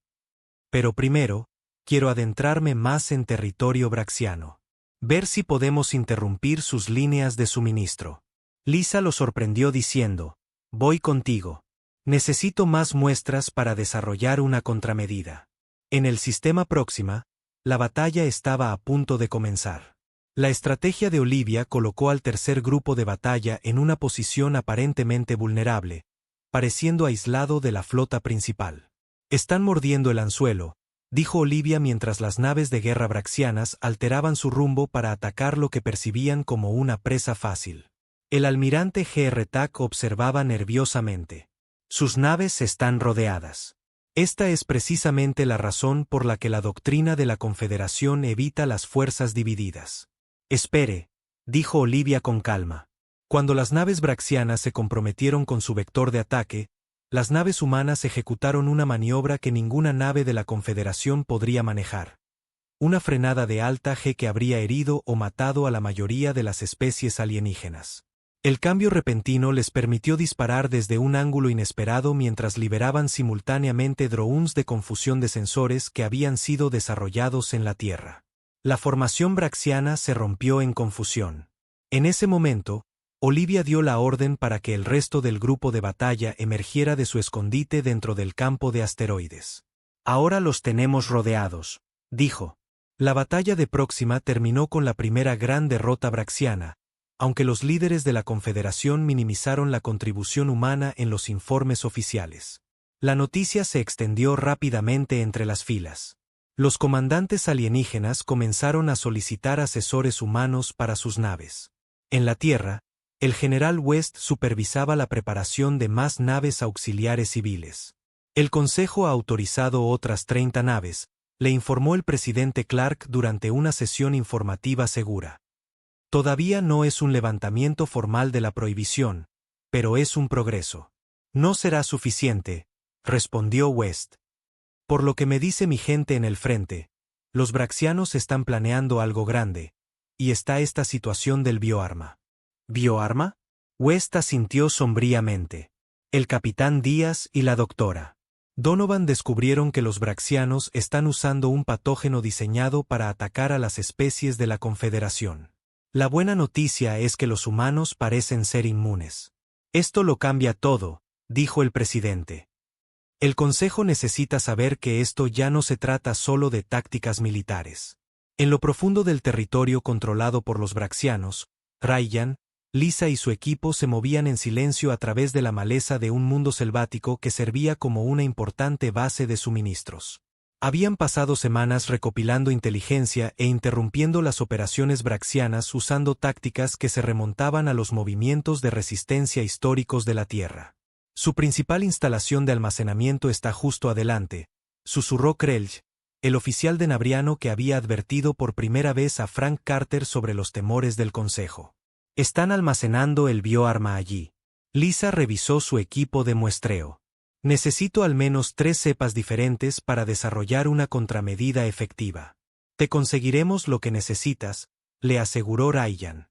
Pero primero, quiero adentrarme más en territorio braxiano. Ver si podemos interrumpir sus líneas de suministro. Lisa lo sorprendió diciendo, voy contigo. Necesito más muestras para desarrollar una contramedida. En el sistema Próxima, la batalla estaba a punto de comenzar. La estrategia de Olivia colocó al tercer grupo de batalla en una posición aparentemente vulnerable, pareciendo aislado de la flota principal. Están mordiendo el anzuelo, dijo Olivia mientras las naves de guerra braxianas alteraban su rumbo para atacar lo que percibían como una presa fácil. El almirante Getak observaba nerviosamente. Sus naves están rodeadas. Esta es precisamente la razón por la que la doctrina de la Confederación evita las fuerzas divididas. Espere, dijo Olivia con calma. Cuando las naves braxianas se comprometieron con su vector de ataque, las naves humanas ejecutaron una maniobra que ninguna nave de la Confederación podría manejar. una frenada de alta G que habría herido o matado a la mayoría de las especies alienígenas. El cambio repentino les permitió disparar desde un ángulo inesperado mientras liberaban simultáneamente drones de confusión de sensores que habían sido desarrollados en la Tierra. La formación braxiana se rompió en confusión. En ese momento, Olivia dio la orden para que el resto del grupo de batalla emergiera de su escondite dentro del campo de asteroides. Ahora los tenemos rodeados, dijo. La batalla de Próxima terminó con la primera gran derrota braxiana, aunque los líderes de la Confederación minimizaron la contribución humana en los informes oficiales. La noticia se extendió rápidamente entre las filas. Los comandantes alienígenas comenzaron a solicitar asesores humanos para sus naves. En la Tierra, el general West supervisaba la preparación de más naves auxiliares civiles. El Consejo ha autorizado otras 30 naves, le informó el presidente Clark durante una sesión informativa segura. Todavía no es un levantamiento formal de la prohibición, pero es un progreso. No será suficiente, respondió West. Por lo que me dice mi gente en el frente, los braxianos están planeando algo grande, y está esta situación del bioarma. ¿Bioarma? West asintió sombríamente. El capitán Díaz y la doctora Donovan descubrieron que los braxianos están usando un patógeno diseñado para atacar a las especies de la Confederación. La buena noticia es que los humanos parecen ser inmunes. Esto lo cambia todo, dijo el presidente. El Consejo necesita saber que esto ya no se trata solo de tácticas militares. En lo profundo del territorio controlado por los braxianos, Ryan, Lisa y su equipo se movían en silencio a través de la maleza de un mundo selvático que servía como una importante base de suministros. Habían pasado semanas recopilando inteligencia e interrumpiendo las operaciones braxianas usando tácticas que se remontaban a los movimientos de resistencia históricos de la Tierra. Su principal instalación de almacenamiento está justo adelante, susurró Krelj, el oficial de Nabriano que había advertido por primera vez a Frank Carter sobre los temores del Consejo. Están almacenando el bioarma allí. Lisa revisó su equipo de muestreo. Necesito al menos 3 cepas diferentes para desarrollar una contramedida efectiva. Te conseguiremos lo que necesitas, le aseguró Ryan.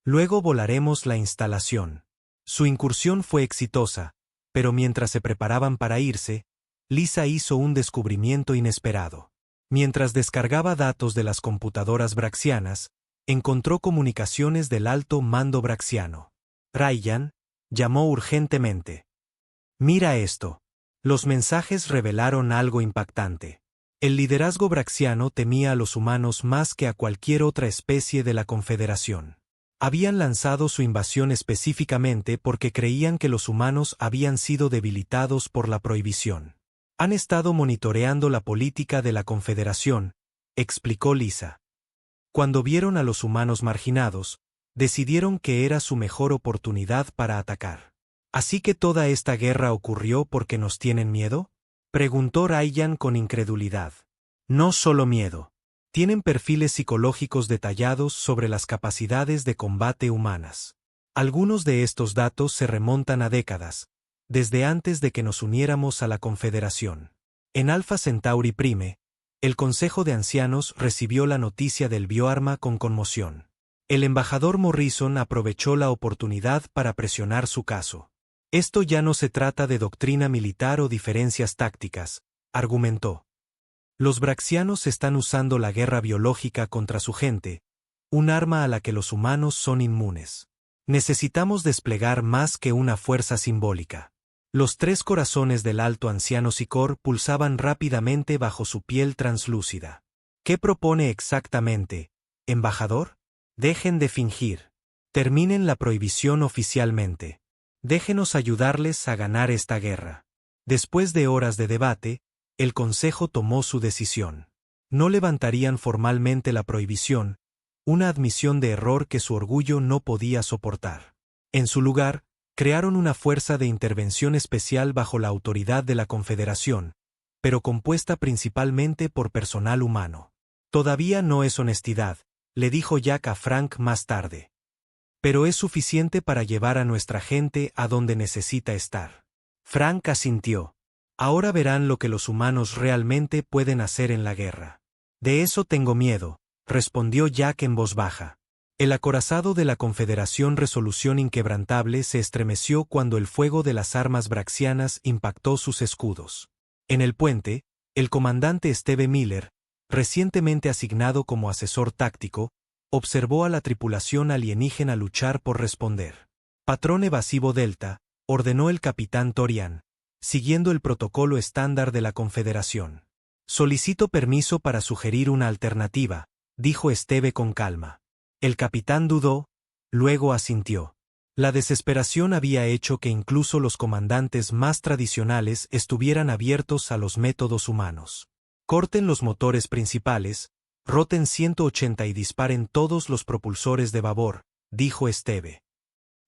Luego volaremos la instalación. Su incursión fue exitosa, pero mientras se preparaban para irse, Lisa hizo un descubrimiento inesperado. Mientras descargaba datos de las computadoras braxianas, encontró comunicaciones del alto mando braxiano. Ryan llamó urgentemente. Mira esto. Los mensajes revelaron algo impactante. El liderazgo braxiano temía a los humanos más que a cualquier otra especie de la Confederación. Habían lanzado su invasión específicamente porque creían que los humanos habían sido debilitados por la prohibición. Han estado monitoreando la política de la Confederación, explicó Lisa. Cuando vieron a los humanos marginados, decidieron que era su mejor oportunidad para atacar. ¿Así que toda esta guerra ocurrió porque nos tienen miedo? Preguntó Ryan con incredulidad. No solo miedo. Tienen perfiles psicológicos detallados sobre las capacidades de combate humanas. Algunos de estos datos se remontan a décadas, desde antes de que nos uniéramos a la Confederación. En Alpha Centauri Prime, el Consejo de Ancianos recibió la noticia del bioarma con conmoción. El embajador Morrison aprovechó la oportunidad para presionar su caso. Esto ya no se trata de doctrina militar o diferencias tácticas, argumentó. Los braxianos están usando la guerra biológica contra su gente, un arma a la que los humanos son inmunes. Necesitamos desplegar más que una fuerza simbólica. Los 3 corazones del alto anciano Sicor pulsaban rápidamente bajo su piel translúcida. ¿Qué propone exactamente, embajador? Dejen de fingir. Terminen la prohibición oficialmente. Déjenos ayudarles a ganar esta guerra. Después de horas de debate, el Consejo tomó su decisión. No levantarían formalmente la prohibición, una admisión de error que su orgullo no podía soportar. En su lugar, crearon una fuerza de intervención especial bajo la autoridad de la Confederación, pero compuesta principalmente por personal humano. Todavía no es honestidad, le dijo Jack a Frank más tarde. Pero es suficiente para llevar a nuestra gente a donde necesita estar. Frank asintió. Ahora verán lo que los humanos realmente pueden hacer en la guerra. De eso tengo miedo, respondió Jack en voz baja. El acorazado de la Confederación Resolución Inquebrantable se estremeció cuando el fuego de las armas braxianas impactó sus escudos. En el puente, el comandante Steve Miller, recientemente asignado como asesor táctico, observó a la tripulación alienígena luchar por responder. Patrón evasivo Delta, ordenó el capitán Torian, siguiendo el protocolo estándar de la Confederación. Solicito permiso para sugerir una alternativa, dijo Steve con calma. El capitán dudó, luego asintió. La desesperación había hecho que incluso los comandantes más tradicionales estuvieran abiertos a los métodos humanos. Corten los motores principales, roten 180 y disparen todos los propulsores de babor, dijo Steve.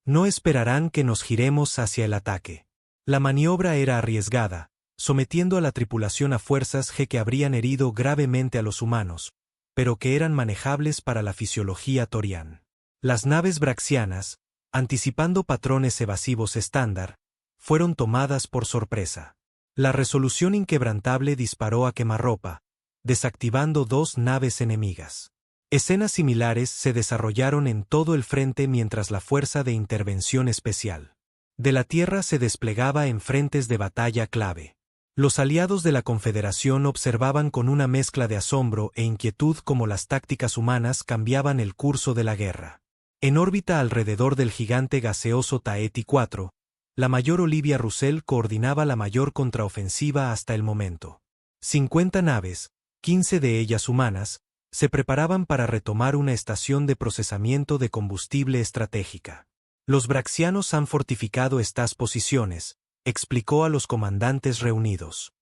No esperarán que nos giremos hacia el ataque. La maniobra era arriesgada, sometiendo a la tripulación a fuerzas G que habrían herido gravemente a los humanos, pero que eran manejables para la fisiología Torian. Las naves braxianas, anticipando patrones evasivos estándar, fueron tomadas por sorpresa. La Resolución Inquebrantable disparó a quemarropa, desactivando 2 naves enemigas. Escenas similares se desarrollaron en todo el frente mientras la Fuerza de Intervención Especial de la Tierra se desplegaba en frentes de batalla clave. Los aliados de la Confederación observaban con una mezcla de asombro e inquietud cómo las tácticas humanas cambiaban el curso de la guerra. En órbita alrededor del gigante gaseoso Taeti 4, la mayor Olivia Russell coordinaba la mayor contraofensiva hasta el momento. 50 naves, 15 de ellas humanas, se preparaban para retomar una estación de procesamiento de combustible estratégica. Los braxianos han fortificado estas posiciones, explicó a los comandantes reunidos.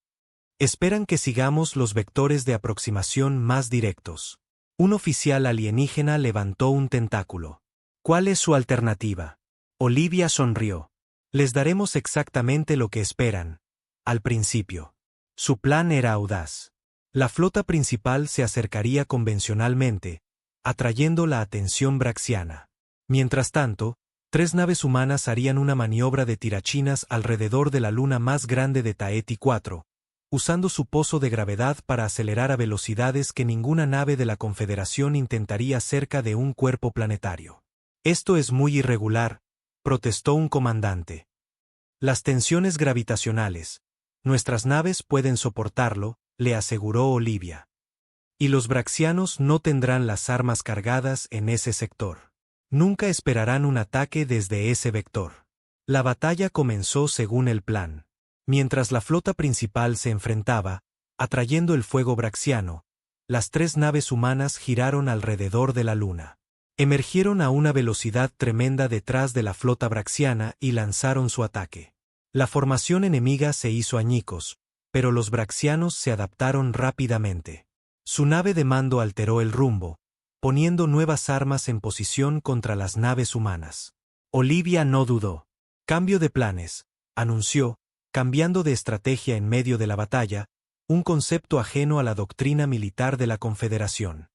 Esperan que sigamos los vectores de aproximación más directos. Un oficial alienígena levantó un tentáculo. ¿Cuál es su alternativa? Olivia sonrió. Les daremos exactamente lo que esperan. Al principio. Su plan era audaz. La flota principal se acercaría convencionalmente, atrayendo la atención braxiana. Mientras tanto, 3 naves humanas harían una maniobra de tirachinas alrededor de la luna más grande de Taeti 4, usando su pozo de gravedad para acelerar a velocidades que ninguna nave de la Confederación intentaría cerca de un cuerpo planetario. Esto es muy irregular, protestó un comandante. Las tensiones gravitacionales. Nuestras naves pueden soportarlo, le aseguró Olivia. Y los braxianos no tendrán las armas cargadas en ese sector. Nunca esperarán un ataque desde ese vector. La batalla comenzó según el plan. Mientras la flota principal se enfrentaba, atrayendo el fuego braxiano, las 3 naves humanas giraron alrededor de la luna. Emergieron a una velocidad tremenda detrás de la flota braxiana y lanzaron su ataque. La formación enemiga se hizo añicos, pero los braxianos se adaptaron rápidamente. Su nave de mando alteró el rumbo, poniendo nuevas armas en posición contra las naves humanas. Olivia no dudó. Cambio de planes, anunció, cambiando de estrategia en medio de la batalla, un concepto ajeno a la doctrina militar de la Confederación.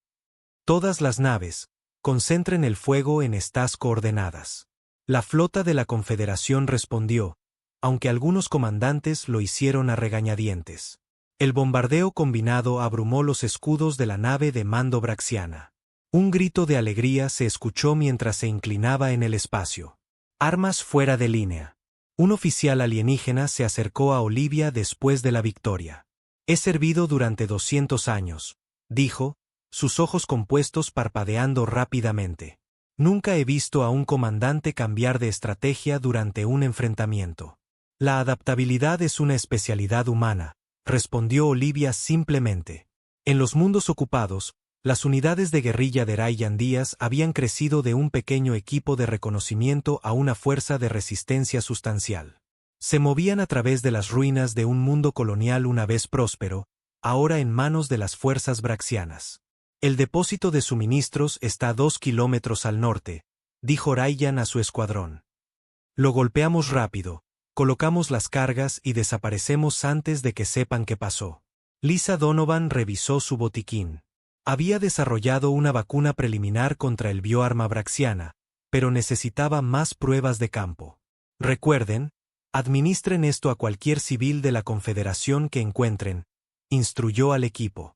Todas las naves, concentren el fuego en estas coordenadas. La flota de la Confederación respondió, aunque algunos comandantes lo hicieron a regañadientes. El bombardeo combinado abrumó los escudos de la nave de mando braxiana. Un grito de alegría se escuchó mientras se inclinaba en el espacio. Armas fuera de línea. Un oficial alienígena se acercó a Olivia después de la victoria. He servido durante 200 años, dijo, sus ojos compuestos parpadeando rápidamente. Nunca he visto a un comandante cambiar de estrategia durante un enfrentamiento. La adaptabilidad es una especialidad humana, respondió Olivia simplemente. En los mundos ocupados, las unidades de guerrilla de Ryan Díaz habían crecido de un pequeño equipo de reconocimiento a una fuerza de resistencia sustancial. Se movían a través de las ruinas de un mundo colonial una vez próspero, ahora en manos de las fuerzas braxianas. El depósito de suministros está a 2 kilómetros al norte, dijo Ryan a su escuadrón. Lo golpeamos rápido, colocamos las cargas y desaparecemos antes de que sepan qué pasó. Lisa Donovan revisó su botiquín. Había desarrollado una vacuna preliminar contra el bioarma braxiana, pero necesitaba más pruebas de campo. Recuerden, administren esto a cualquier civil de la Confederación que encuentren, instruyó al equipo.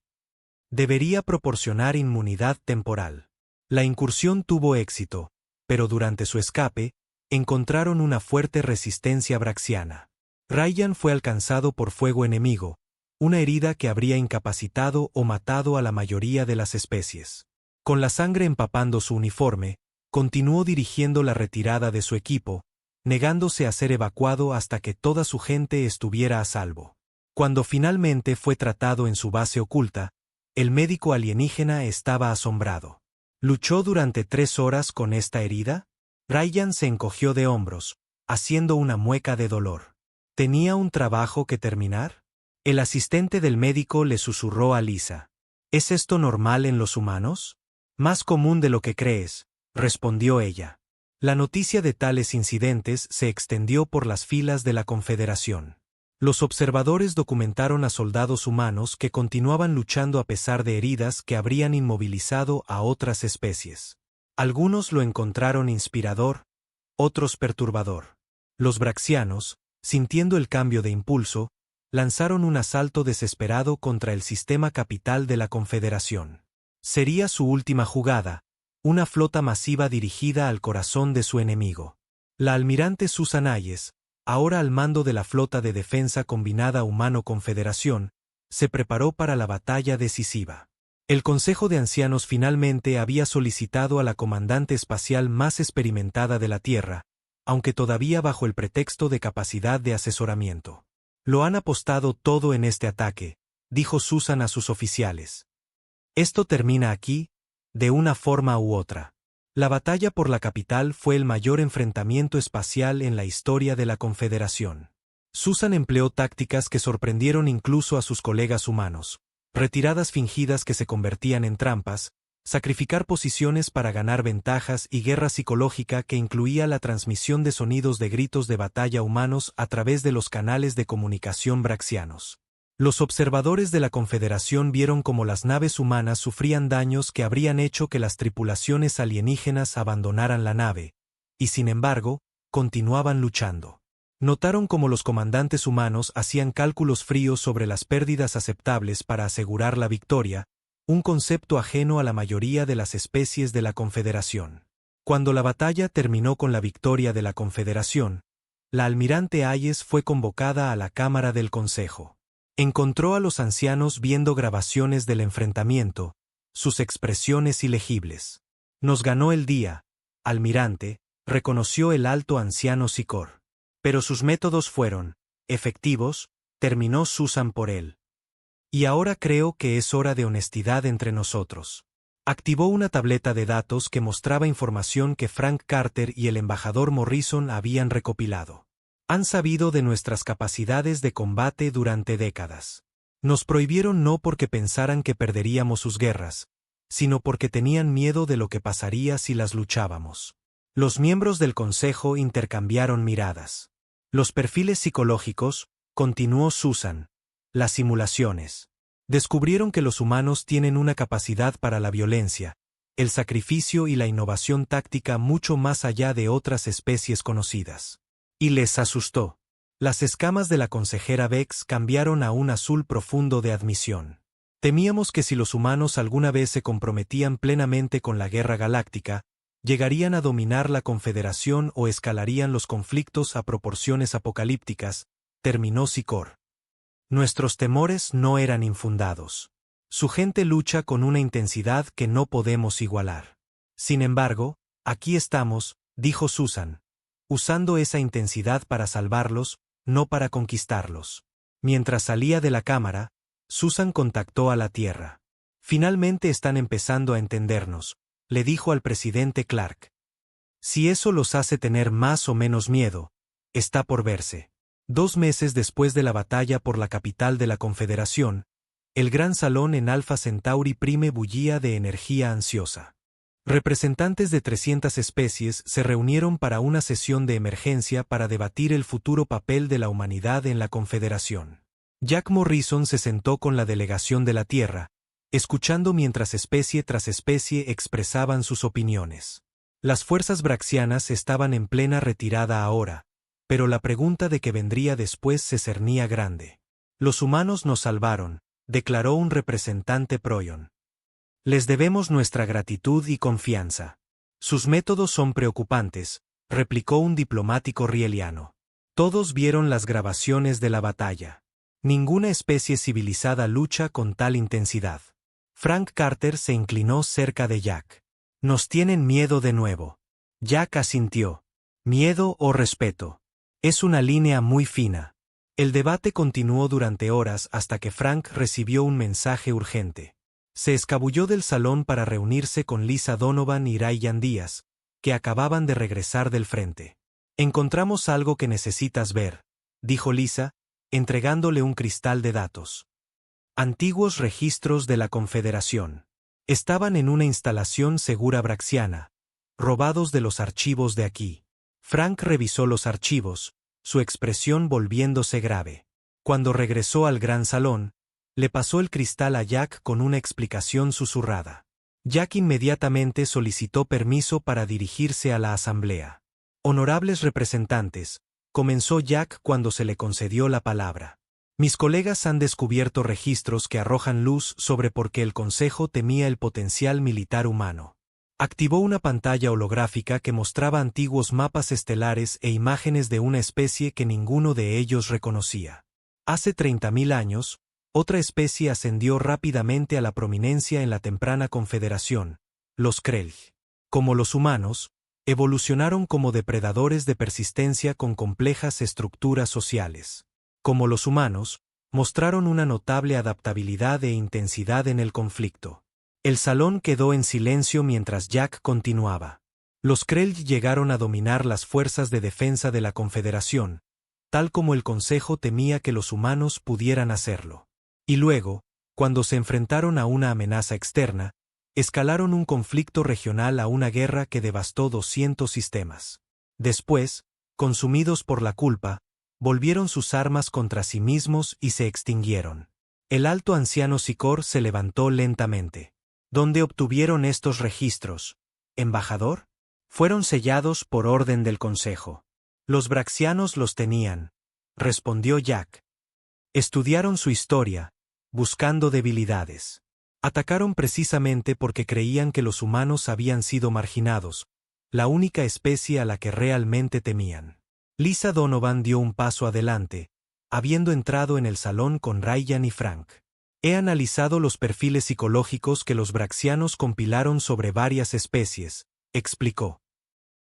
Debería proporcionar inmunidad temporal. La incursión tuvo éxito, pero durante su escape, encontraron una fuerte resistencia braxiana. Ryan fue alcanzado por fuego enemigo, una herida que habría incapacitado o matado a la mayoría de las especies. Con la sangre empapando su uniforme, continuó dirigiendo la retirada de su equipo, negándose a ser evacuado hasta que toda su gente estuviera a salvo. Cuando finalmente fue tratado en su base oculta, el médico alienígena estaba asombrado. ¿Luchó durante 3 horas con esta herida? Ryan se encogió de hombros, haciendo una mueca de dolor. ¿Tenía un trabajo que terminar? El asistente del médico le susurró a Lisa. ¿Es esto normal en los humanos? Más común de lo que crees, respondió ella. La noticia de tales incidentes se extendió por las filas de la Confederación. Los observadores documentaron a soldados humanos que continuaban luchando a pesar de heridas que habrían inmovilizado a otras especies. Algunos lo encontraron inspirador, otros perturbador. Los braxianos, sintiendo el cambio de impulso, lanzaron un asalto desesperado contra el sistema capital de la Confederación. Sería su última jugada, una flota masiva dirigida al corazón de su enemigo. La almirante Susan Hayes, ahora al mando de la flota de defensa combinada humano-confederación, se preparó para la batalla decisiva. El Consejo de Ancianos finalmente había solicitado a la comandante espacial más experimentada de la Tierra, aunque todavía bajo el pretexto de capacidad de asesoramiento. Lo han apostado todo en este ataque, dijo Susan a sus oficiales. Esto termina aquí, de una forma u otra. La batalla por la capital fue el mayor enfrentamiento espacial en la historia de la Confederación. Susan empleó tácticas que sorprendieron incluso a sus colegas humanos, retiradas fingidas que se convertían en trampas, sacrificar posiciones para ganar ventajas y guerra psicológica que incluía la transmisión de sonidos de gritos de batalla humanos a través de los canales de comunicación braxianos. Los observadores de la Confederación vieron cómo las naves humanas sufrían daños que habrían hecho que las tripulaciones alienígenas abandonaran la nave, y sin embargo, continuaban luchando. Notaron cómo los comandantes humanos hacían cálculos fríos sobre las pérdidas aceptables para asegurar la victoria, un concepto ajeno a la mayoría de las especies de la Confederación. Cuando la batalla terminó con la victoria de la Confederación, la almirante Hayes fue convocada a la Cámara del Consejo. Encontró a los ancianos viendo grabaciones del enfrentamiento, sus expresiones ilegibles. Nos ganó el día, almirante, reconoció el alto anciano Sicor. Pero sus métodos fueron efectivos, terminó Susan por él. Y ahora creo que es hora de honestidad entre nosotros. Activó una tableta de datos que mostraba información que Frank Carter y el embajador Morrison habían recopilado. Han sabido de nuestras capacidades de combate durante décadas. Nos prohibieron no porque pensaran que perderíamos sus guerras, sino porque tenían miedo de lo que pasaría si las luchábamos. Los miembros del Consejo intercambiaron miradas. Los perfiles psicológicos, continuó Susan. Las simulaciones. Descubrieron que los humanos tienen una capacidad para la violencia, el sacrificio y la innovación táctica mucho más allá de otras especies conocidas. Y les asustó. Las escamas de la consejera Vex cambiaron a un azul profundo de admisión. Temíamos que si los humanos alguna vez se comprometían plenamente con la guerra galáctica, llegarían a dominar la Confederación o escalarían los conflictos a proporciones apocalípticas, terminó Sicor. Nuestros temores no eran infundados. Su gente lucha con una intensidad que no podemos igualar. Sin embargo, aquí estamos, dijo Susan, usando esa intensidad para salvarlos, no para conquistarlos. Mientras salía de la cámara, Susan contactó a la Tierra. Finalmente están empezando a entendernos, le dijo al presidente Clark. Si eso los hace tener más o menos miedo, está por verse. 2 meses después de la batalla por la capital de la Confederación, el gran salón en Alpha Centauri Prime bullía de energía ansiosa. Representantes de 300 especies se reunieron para una sesión de emergencia para debatir el futuro papel de la humanidad en la Confederación. Jack Morrison se sentó con la delegación de la Tierra, escuchando mientras especie tras especie expresaban sus opiniones. Las fuerzas braxianas estaban en plena retirada ahora, pero la pregunta de qué vendría después se cernía grande. Los humanos nos salvaron, declaró un representante Proyon. Les debemos nuestra gratitud y confianza. Sus métodos son preocupantes, replicó un diplomático rieliano. Todos vieron las grabaciones de la batalla. Ninguna especie civilizada lucha con tal intensidad. Frank Carter se inclinó cerca de Jack. Nos tienen miedo de nuevo. Jack asintió. ¿Miedo o respeto? Es una línea muy fina. El debate continuó durante horas hasta que Frank recibió un mensaje urgente. Se escabulló del salón para reunirse con Lisa Donovan y Ryan Díaz, que acababan de regresar del frente. Encontramos algo que necesitas ver, dijo Lisa, entregándole un cristal de datos. Antiguos registros de la Confederación. Estaban en una instalación segura braxiana, robados de los archivos de aquí. Frank revisó los archivos, su expresión volviéndose grave. Cuando regresó al gran salón, le pasó el cristal a Jack con una explicación susurrada. Jack inmediatamente solicitó permiso para dirigirse a la asamblea. Honorables representantes, comenzó Jack cuando se le concedió la palabra. Mis colegas han descubierto registros que arrojan luz sobre por qué el Consejo temía el potencial militar humano. Activó una pantalla holográfica que mostraba antiguos mapas estelares e imágenes de una especie que ninguno de ellos reconocía. Hace 30.000 años, otra especie ascendió rápidamente a la prominencia en la temprana Confederación, los Krell. Como los humanos, evolucionaron como depredadores de persistencia con complejas estructuras sociales. Como los humanos, mostraron una notable adaptabilidad e intensidad en el conflicto. El salón quedó en silencio mientras Jack continuaba. Los Krell llegaron a dominar las fuerzas de defensa de la Confederación, tal como el Consejo temía que los humanos pudieran hacerlo. Y luego, cuando se enfrentaron a una amenaza externa, escalaron un conflicto regional a una guerra que devastó 200 sistemas. Después, consumidos por la culpa, volvieron sus armas contra sí mismos y se extinguieron. El alto anciano Sicor se levantó lentamente. ¿Dónde obtuvieron estos registros, embajador? Fueron sellados por orden del Consejo. Los braxianos los tenían, respondió Jack. Estudiaron su historia, buscando debilidades. Atacaron precisamente porque creían que los humanos habían sido marginados, la única especie a la que realmente temían. Lisa Donovan dio un paso adelante, habiendo entrado en el salón con Ryan y Frank. He analizado los perfiles psicológicos que los braxianos compilaron sobre varias especies, explicó.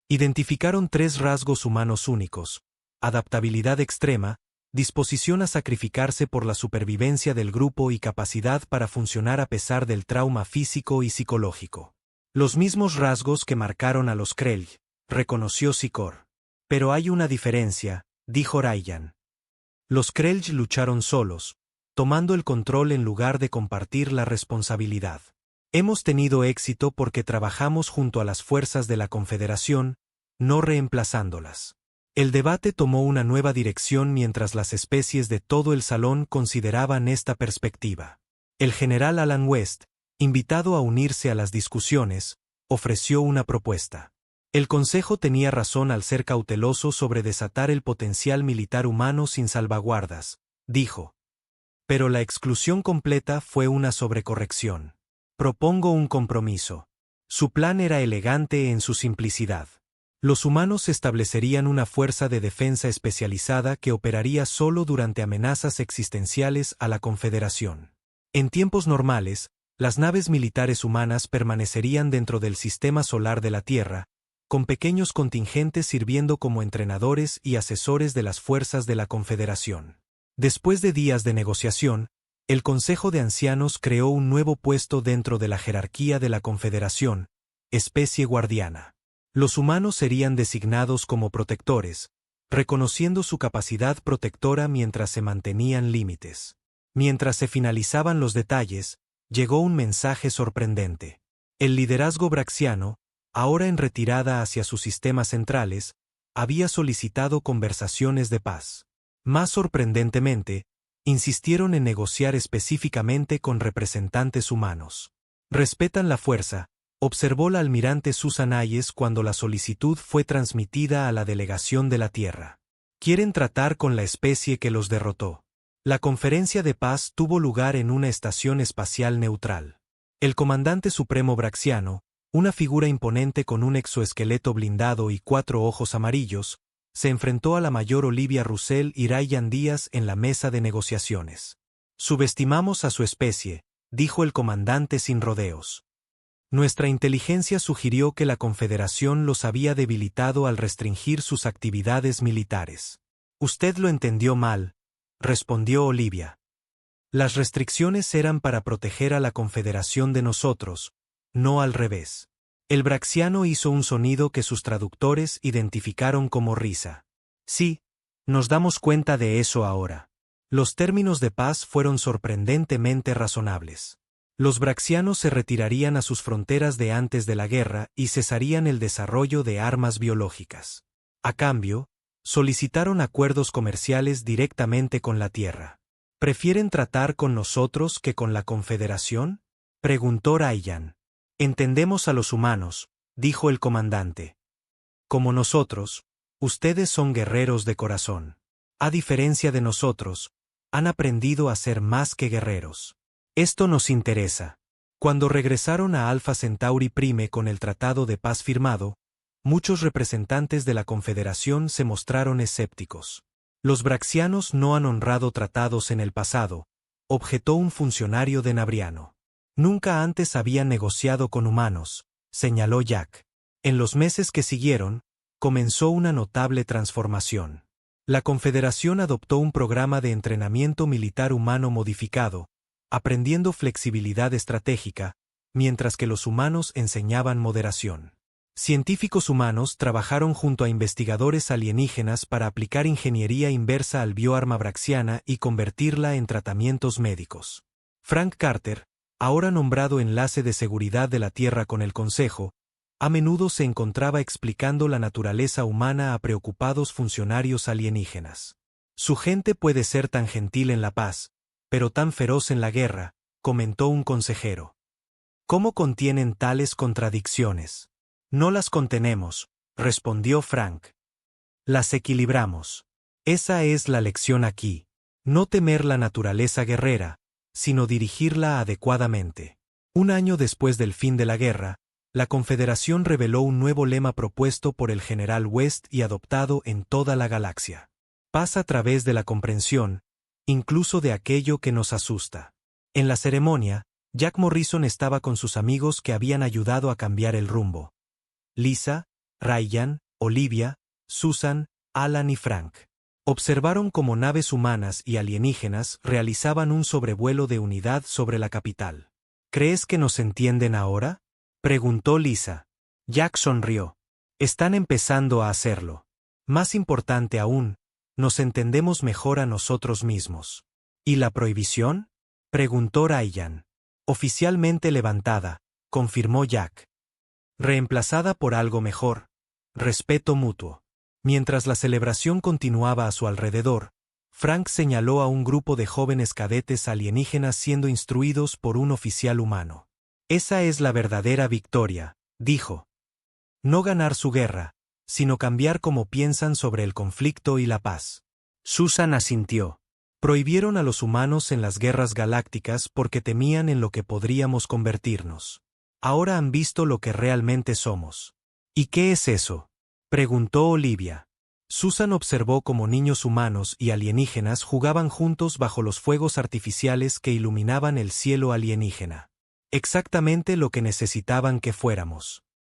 Identificaron 3 rasgos humanos únicos: adaptabilidad extrema, disposición a sacrificarse por la supervivencia del grupo y capacidad para funcionar a pesar del trauma físico y psicológico. Los mismos rasgos que marcaron a los Krell, reconoció Sicor. Pero hay una diferencia, dijo Ryan. Los Krell lucharon solos, tomando el control en lugar de compartir la responsabilidad. Hemos tenido éxito porque trabajamos junto a las fuerzas de la Confederación, no reemplazándolas. El debate tomó una nueva dirección mientras las especies de todo el salón consideraban esta perspectiva. El general Alan West, invitado a unirse a las discusiones, ofreció una propuesta. El Consejo tenía razón al ser cauteloso sobre desatar el potencial militar humano sin salvaguardas, dijo. Pero la exclusión completa fue una sobrecorrección. Propongo un compromiso. Su plan era elegante en su simplicidad. Los humanos establecerían una fuerza de defensa especializada que operaría solo durante amenazas existenciales a la Confederación. En tiempos normales, las naves militares humanas permanecerían dentro del sistema solar de la Tierra, con pequeños contingentes sirviendo como entrenadores y asesores de las fuerzas de la Confederación. Después de días de negociación, el Consejo de Ancianos creó un nuevo puesto dentro de la jerarquía de la Confederación, especie guardiana. Los humanos serían designados como protectores, reconociendo su capacidad protectora mientras se mantenían límites. Mientras se finalizaban los detalles, llegó un mensaje sorprendente. El liderazgo braxiano, ahora en retirada hacia sus sistemas centrales, había solicitado conversaciones de paz. Más sorprendentemente, insistieron en negociar específicamente con representantes humanos. Respetan la fuerza, observó la almirante Susan Hayes cuando la solicitud fue transmitida a la delegación de la Tierra. Quieren tratar con la especie que los derrotó. La conferencia de paz tuvo lugar en una estación espacial neutral. El comandante supremo braxiano, una figura imponente con un exoesqueleto blindado y 4 ojos amarillos, se enfrentó a la mayor Olivia Russell y Ryan Díaz en la mesa de negociaciones. Subestimamos a su especie, dijo el comandante sin rodeos. Nuestra inteligencia sugirió que la Confederación los había debilitado al restringir sus actividades militares. Usted lo entendió mal, respondió Olivia. Las restricciones eran para proteger a la Confederación de nosotros, no al revés. El braxiano hizo un sonido que sus traductores identificaron como risa. Sí, nos damos cuenta de eso ahora. Los términos de paz fueron sorprendentemente razonables. Los braxianos se retirarían a sus fronteras de antes de la guerra y cesarían el desarrollo de armas biológicas. A cambio, solicitaron acuerdos comerciales directamente con la Tierra. ¿Prefieren tratar con nosotros que con la Confederación?, preguntó Ryan. Entendemos a los humanos, dijo el comandante. Como nosotros, ustedes son guerreros de corazón. A diferencia de nosotros, han aprendido a ser más que guerreros. Esto nos interesa. Cuando regresaron a Alpha Centauri Prime con el tratado de paz firmado, muchos representantes de la Confederación se mostraron escépticos. Los braxianos no han honrado tratados en el pasado, objetó un funcionario de Nabriano. Nunca antes habían negociado con humanos, señaló Jack. En los meses que siguieron, comenzó una notable transformación. La Confederación adoptó un programa de entrenamiento militar humano modificado, aprendiendo flexibilidad estratégica, mientras que los humanos enseñaban moderación. Científicos humanos trabajaron junto a investigadores alienígenas para aplicar ingeniería inversa al bioarma braxiana y convertirla en tratamientos médicos. Frank Carter, ahora nombrado enlace de seguridad de la Tierra con el Consejo, a menudo se encontraba explicando la naturaleza humana a preocupados funcionarios alienígenas. Su gente puede ser tan gentil en la paz, pero tan feroz en la guerra, comentó un consejero. ¿Cómo contienen tales contradicciones? No las contenemos, respondió Frank. Las equilibramos. Esa es la lección aquí. No temer la naturaleza guerrera, sino dirigirla adecuadamente. Un año después del fin de la guerra, la Confederación reveló un nuevo lema propuesto por el general West y adoptado en toda la galaxia. Paz a través de la comprensión, incluso de aquello que nos asusta. En la ceremonia, Jack Morrison estaba con sus amigos que habían ayudado a cambiar el rumbo. Lisa, Ryan, Olivia, Susan, Alan y Frank. Observaron cómo naves humanas y alienígenas realizaban un sobrevuelo de unidad sobre la capital. ¿Crees que nos entienden ahora?, preguntó Lisa. Jack sonrió. Están empezando a hacerlo. Más importante aún, nos entendemos mejor a nosotros mismos. ¿Y la prohibición?, preguntó Ryan. Oficialmente levantada, confirmó Jack. Reemplazada por algo mejor. Respeto mutuo. Mientras la celebración continuaba a su alrededor, Frank señaló a un grupo de jóvenes cadetes alienígenas siendo instruidos por un oficial humano. Esa es la verdadera victoria, dijo. No ganar su guerra, sino cambiar cómo piensan sobre el conflicto y la paz. Susan asintió. Prohibieron a los humanos en las guerras galácticas porque temían en lo que podríamos convertirnos. Ahora han visto lo que realmente somos. ¿Y qué es eso?, preguntó Olivia. Susan observó cómo niños humanos y alienígenas jugaban juntos bajo los fuegos artificiales que iluminaban el cielo alienígena. Exactamente lo que necesitaban que fuéramos.